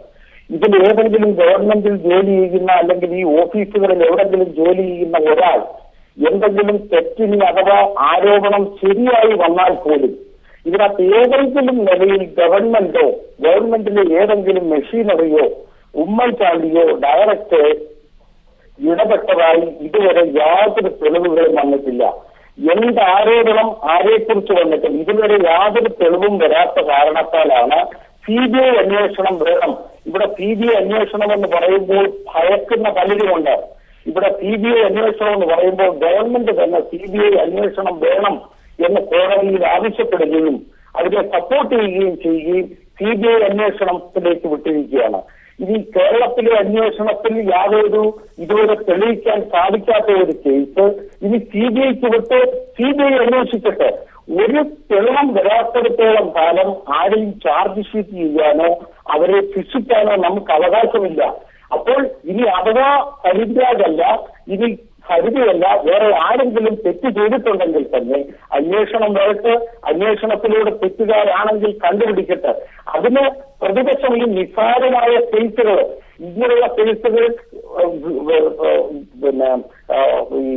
ഇതിൽ ഏതെങ്കിലും ഗവൺമെന്റിൽ ജോലി ചെയ്യുന്ന അല്ലെങ്കിൽ ഈ ഓഫീസുകളിൽ എവിടെങ്കിലും ജോലി ചെയ്യുന്ന ഒരാൾ എന്തെങ്കിലും തെറ്റിന് അഥവാ ആരോപണം ശരിയായി വന്നാൽ പോലും ഇതിനകത്ത് ഏതെങ്കിലും നിലയിൽ ഗവൺമെന്റോ ഗവൺമെന്റിലെ ഏതെങ്കിലും മെഷീനറിയോ ഉമ്മൻചാണ്ടിയോ ഡയറക്റ്റ് ഇടപെട്ടതായി ഇതുവരെ യാതൊരു തെളിവുകളും വന്നിട്ടില്ല. എന്ത് ആരോപണം ആരെക്കുറിച്ച് വന്നിട്ടും ഇതുവരെ യാതൊരു തെളിവും വരാത്ത കാരണത്താലാണ് CBI അന്വേഷണം വേണം. ഇവിടെ CBI അന്വേഷണം എന്ന് പറയുമ്പോൾ ഭയക്കുന്ന പലരുമുണ്ട്. ഇവിടെ CBI അന്വേഷണം എന്ന് പറയുമ്പോൾ ഗവൺമെന്റ് തന്നെ CBI അന്വേഷണം വേണം എന്ന് കോടതിയിൽ ആവശ്യപ്പെടുകയും അതിനെ സപ്പോർട്ട് ചെയ്യുകയും ചെയ്യുകയും CBI അന്വേഷണത്തിലേക്ക് വിട്ടിരിക്കുകയാണ്. ഇനി കേരളത്തിലെ അന്വേഷണത്തിൽ യാതൊരു ഇതുവരെ തെളിയിക്കാൻ സാധിക്കാത്ത ഒരു കേസ് ഇനി CBIക്ക് വിട്ട് CBI അന്വേഷിക്കട്ടെ. ഒരു തെളിവും വരാത്തിടത്തോളം കാലം ആരെയും ചാർജ് ഷീറ്റ് ചെയ്യാനോ അവരെ ശിക്ഷിക്കാനോ നമുക്ക് അവകാശമില്ല. അപ്പോൾ ഇനി അഥവാ ഹരിദ്രാജല്ല ഇനി ഹരിതയല്ല വേറെ ആരെങ്കിലും തെറ്റ് ചെയ്തിട്ടുണ്ടെങ്കിൽ തന്നെ അന്വേഷണം വരട്ടെ, അന്വേഷണത്തിലൂടെ തെറ്റുകാരാണെങ്കിൽ കണ്ടുപിടിക്കട്ടെ. അതിന് പ്രതിപക്ഷം ഈ നിസ്സാരമായ കേസുകൾ ഇങ്ങനെയുള്ള കേസുകൾ ഈ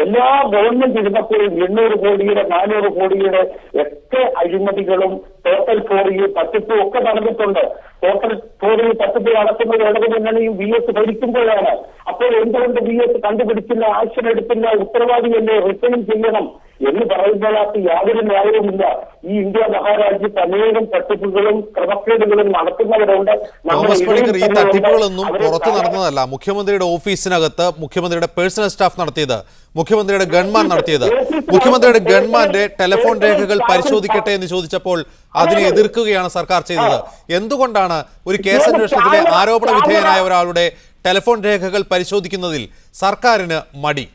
എല്ലാ ഗവൺമെന്റ് ഇരുന്നപ്പോൾ 800 കോടിയുടെ 400 കോടിയുടെ ഒക്കെ അഴിമതികളും ടോട്ടൽ ഫോറിയും തട്ടിപ്പും ഒക്കെ നടന്നിട്ടുണ്ട്. ടോട്ടൽ ഫോറിയും തട്ടിപ്പ് നടക്കുന്നത് ഇടതു മുന്നണിയും VS ഭരിക്കുമ്പോഴാണ്. അപ്പോൾ എന്തുകൊണ്ട് VS കണ്ടുപിടിച്ചില്ല, ആക്ഷൻ എടുത്തില്ല, ഉത്തരവാദിയല്ലേ, റിസൈൻ ചെയ്യണം എന്ന് പറയുമ്പോഴാത്ത യാതൊരു ന്യായവുമില്ല. ഈ ഇന്ത്യ മഹാരാജ്യത്ത് അനേകം തട്ടിപ്പുകളും ക്രമക്കേടുകളും നടത്തുന്നവരുണ്ട്. തോമസ് പണിക്കർ, ഈ തട്ടിപ്പുകളൊന്നും പുറത്തു നടന്നതല്ല. മുഖ്യമന്ത്രിയുടെ ഓഫീസിനകത്ത് മുഖ്യമന്ത്രിയുടെ പേഴ്സണൽ സ്റ്റാഫ് നടത്തിയത്, മുഖ്യമന്ത്രിയുടെ ഗൺമാൻ നടത്തിയത്. മുഖ്യമന്ത്രിയുടെ ഗൺമാന്റെ ടെലിഫോൺ രേഖകൾ പരിശോധിക്കട്ടെ എന്ന് ചോദിച്ചപ്പോൾ അതിനെ എതിർക്കുകയാണ് സർക്കാർ ചെയ്തത്. എന്തുകൊണ്ടാണ് ഒരു കേസന്വേഷണത്തിലെ ആരോപണ വിധേയനായ ഒരാളുടെ ടെലിഫോൺ രേഖകൾ പരിശോധിക്കുന്നതിൽ സർക്കാരിന് മടി?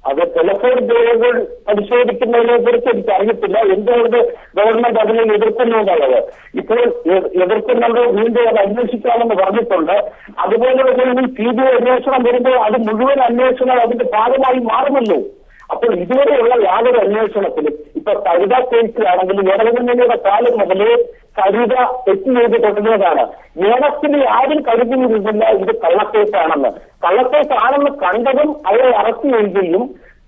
അത് ടെലിഫോൺ രേഖകൾ പരിശോധിക്കുന്നതിനെ കുറിച്ച് എനിക്ക് അറിയത്തില്ല. എന്തുകൊണ്ട് ഗവൺമെന്റ് അതിനെ എതിർക്കുന്നു എന്നുള്ളത്. ഇപ്പോൾ എതിർക്കുന്നുണ്ട്, വീണ്ടും അത് അന്വേഷിക്കാമെന്ന് പറഞ്ഞിട്ടുണ്ട്. അതുപോലെ തന്നെ CBI അന്വേഷണം വരുമ്പോൾ അത് മുഴുവൻ അന്വേഷണം അതിന്റെ ഭാഗമായി മാറുമല്ലോ. അപ്പോൾ ഇതുവരെയുള്ള യാതൊരു അന്വേഷണത്തിലും ഇപ്പൊ സരിത കേസിലാണെങ്കിലും ഇടതുമുന്നണിയുടെ കാലം മുതലേ സരിത തെറ്റ് ചെയ്ത് തുടങ്ങിയതാണ്. ഏണത്തിന് ആരും കരുതിയിരുന്നില്ല ഇത് കള്ളക്കേസാണെന്ന്. കള്ളക്കേസാണെന്ന് കണ്ടതും അവരെ അറസ്റ്റ് ചെയ്യുകയും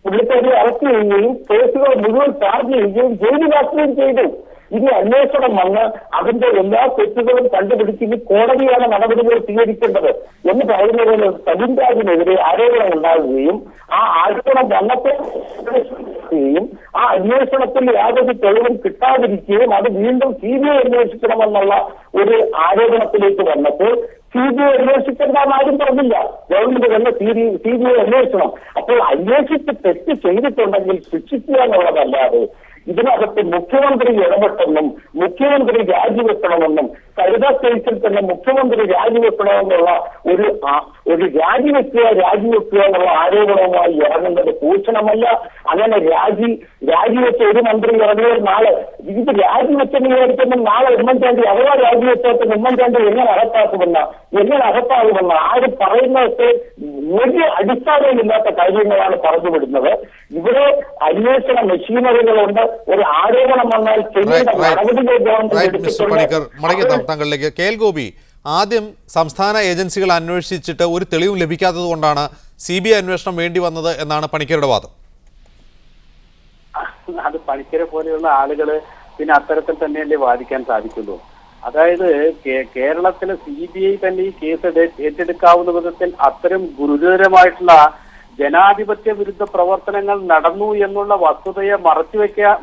പുള്ളിക്കാരിയെ അറസ്റ്റ് ചെയ്യുകയും കേസുകൾ മുഴുവൻ ചാർജ് ചെയ്യുകയും ജയിലിലാക്കുകയും ചെയ്തു. ഇനി അന്വേഷണം വന്ന് അതിന്റെ എല്ലാ തെറ്റുകളും കണ്ടുപിടിച്ച് കോടതിയാണ് നടപടികൾ സ്വീകരിക്കേണ്ടത് എന്ന് പറയുന്നതിന് സജിൻരാജിനെതിരെ ആരോപണം ഉണ്ടാകുകയും ആ ആരോപണം വന്നപ്പോഴും ആ അന്വേഷണത്തിൽ യാതൊരു തെളിവും കിട്ടാതിരിക്കുകയും അത് വീണ്ടും CBI അന്വേഷിക്കണമെന്നുള്ള ഒരു ആരോപണത്തിലേക്ക് വന്നപ്പോൾ CBI അന്വേഷിക്കേണ്ടെന്ന് ആരും പറഞ്ഞില്ല. ഗവൺമെന്റ് തന്നെ CBI അന്വേഷണം. അപ്പോൾ അന്വേഷിച്ച് തെറ്റ് ചെയ്തിട്ടുണ്ടെങ്കിൽ ശിക്ഷിക്കുക എന്നുള്ളതല്ലാതെ ഇതിനകത്ത് മുഖ്യമന്ത്രി ഇടപെട്ടെന്നും മുഖ്യമന്ത്രി രാജിവെക്കണമെന്നും സരിത കേസിൽ തന്നെ മുഖ്യമന്ത്രി രാജിവെക്കണമെന്നുള്ള ഒരു രാജിവെക്കുക എന്നുള്ള ആരോപണവുമായി ഇറങ്ങുന്നത് ഭൂഷണമല്ല. അങ്ങനെ രാജിവെച്ച ഒരു മന്ത്രി ഇറങ്ങിയ നാളെ ഇത് രാജിവെച്ചെന്ന് വിചാരിക്കുമ്പോൾ നാളെ ഉമ്മൻചാണ്ടി അഥവാ രാജിവെച്ചാൽ ഉമ്മൻചാണ്ടി എങ്ങനെ അകത്താകുമെന്ന് ആരും പറയുന്നതൊക്കെ ഒരു അടിസ്ഥാനമില്ലാത്ത കാര്യങ്ങളാണ് പറഞ്ഞുവിടുന്നത്. ഇവിടെ അന്വേഷണ മെഷീനറികളുണ്ട്. ഒരു ആരോപണം വന്നാൽ ചെയ്യേണ്ട നടപടികൾ ഗവൺമെന്റ്. താങ്കളിലേക്ക് KL ഗോപി, ആദ്യം സംസ്ഥാന ഏജൻസികൾ അന്വേഷിച്ചിട്ട് ഒരു തെളിവും ലഭിക്കാത്തത് കൊണ്ടാണ് CBI അന്വേഷണം വേണ്ടി വന്നത് എന്നാണ് പണിക്കരുടെ വാദം. അത് പണിക്കരെ പോലെയുള്ള ആളുകള് പിന്നെ അത്തരത്തിൽ തന്നെയല്ലേ വാദിക്കാൻ സാധിക്കുള്ളൂ. അതായത് കേരളത്തിലെ CBI തന്നെ ഈ കേസ് ഏറ്റെടുക്കാവുന്ന വിധത്തിൽ അത്തരം ഗുരുതരമായിട്ടുള്ള ജനാധിപത്യ വിരുദ്ധ പ്രവർത്തനങ്ങൾ നടന്നു എന്നുള്ള വസ്തുതയെ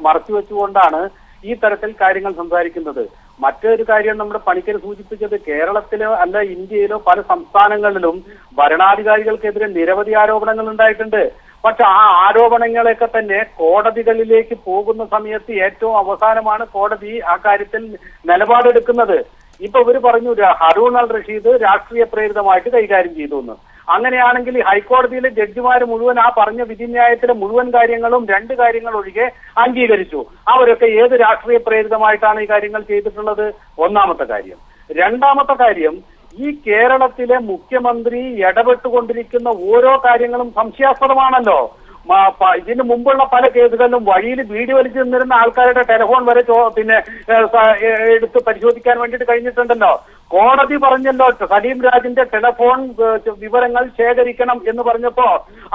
മറച്ചുവെച്ചുകൊണ്ടാണ് ഈ തരത്തിൽ കാര്യങ്ങൾ സംസാരിക്കുന്നത്. മറ്റൊരു കാര്യം നമ്മുടെ പണിക്കർ സൂചിപ്പിച്ചത്, കേരളത്തിലോ അല്ല ഇന്ത്യയിലോ പല സംസ്ഥാനങ്ങളിലും ഭരണാധികാരികൾക്കെതിരെ നിരവധി ആരോപണങ്ങൾ ഉണ്ടായിട്ടുണ്ട്. പക്ഷെ ആ ആരോപണങ്ങളൊക്കെ തന്നെ കോടതികളിലേക്ക് പോകുന്ന സമയത്ത് ഏറ്റവും അവസാനമാണ് കോടതി ആ കാര്യത്തിൽ നിലപാടെടുക്കുന്നത്. ഇപ്പൊ ഇവര് പറഞ്ഞു ഹറൂൺ അൽ റഷീദ് രാഷ്ട്രീയ പ്രേരിതമായിട്ട് കൈകാര്യം ചെയ്തു എന്ന്. അങ്ങനെയാണെങ്കിൽ ഹൈക്കോടതിയിലെ ജഡ്ജിമാർ മുഴുവൻ ആ പറഞ്ഞ വിധിന്യായത്തിലെ മുഴുവൻ കാര്യങ്ങളും 2 കാര്യങ്ങൾ ഒഴികെ അംഗീകരിച്ചു. അവരൊക്കെ ഏത് രാഷ്ട്രീയ പ്രേരിതമായിട്ടാണ് ഈ കാര്യങ്ങൾ ചെയ്തിട്ടുള്ളത്? ഒന്നാമത്തെ കാര്യം. രണ്ടാമത്തെ കാര്യം, ഈ കേരളത്തിലെ മുഖ്യമന്ത്രി ഇടപെട്ടുകൊണ്ടിരിക്കുന്ന ഓരോ കാര്യങ്ങളും സംശയാസ്പദമാണല്ലോ. ഇതിന് മുമ്പുള്ള പല കേസുകളിലും വഴിയിൽ വീഡിയോ വലിച്ചു നിന്നിരുന്ന ആൾക്കാരുടെ ടെലിഫോൺ വരെ എടുത്ത് പരിശോധിക്കാൻ വേണ്ടിയിട്ട് കഴിഞ്ഞിട്ടുണ്ടല്ലോ. കോടതി പറഞ്ഞല്ലോ സലീം രാജിന്റെ ടെലിഫോൺ വിവരങ്ങൾ ശേഖരിക്കണം എന്ന് പറഞ്ഞപ്പോ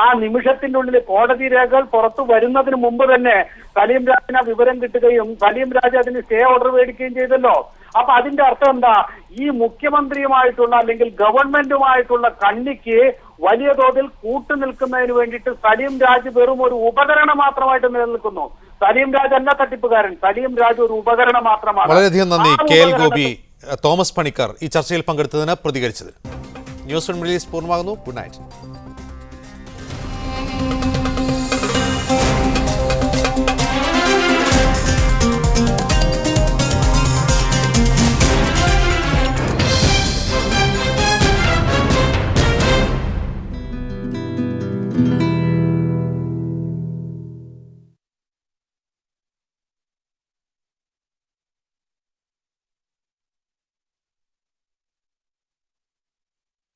ആ നിമിഷത്തിന്റെ ഉള്ളിൽ കോടതി രേഖകൾ പുറത്തു വരുന്നതിന് മുമ്പ് തന്നെ സലീം രാജിന് ആ വിവരം കിട്ടുകയും സലീം രാജ് അതിന് സ്റ്റേ ഓർഡർ മേടിക്കുകയും ചെയ്തല്ലോ. അപ്പൊ അതിന്റെ അർത്ഥം എന്താ? ഈ മുഖ്യമന്ത്രിയുമായിട്ടുള്ള അല്ലെങ്കിൽ ഗവൺമെന്റുമായിട്ടുള്ള കണ്ണിക്ക് വലിയ തോതിൽ കൂട്ടുനിൽക്കുന്നതിന് വേണ്ടിയിട്ട് സലീം രാജ് വെറും ഒരു ഉപകരണം മാത്രമായിട്ട് നിലനിൽക്കുന്നു. സലീം രാജ് അല്ല തട്ടിപ്പുകാരൻ, സലീം രാജ് ഒരു ഉപകരണം മാത്രമാണ്. വളരെയധികം നന്ദി KL ഗോപി, തോമസ് പണിക്കർ ഈ ചർച്ചയിൽ പങ്കെടുത്തതിന് പ്രതികരിച്ചതിന്. ന്യൂസ് 1 പൂർണ്ണമാകുന്നു. Good night.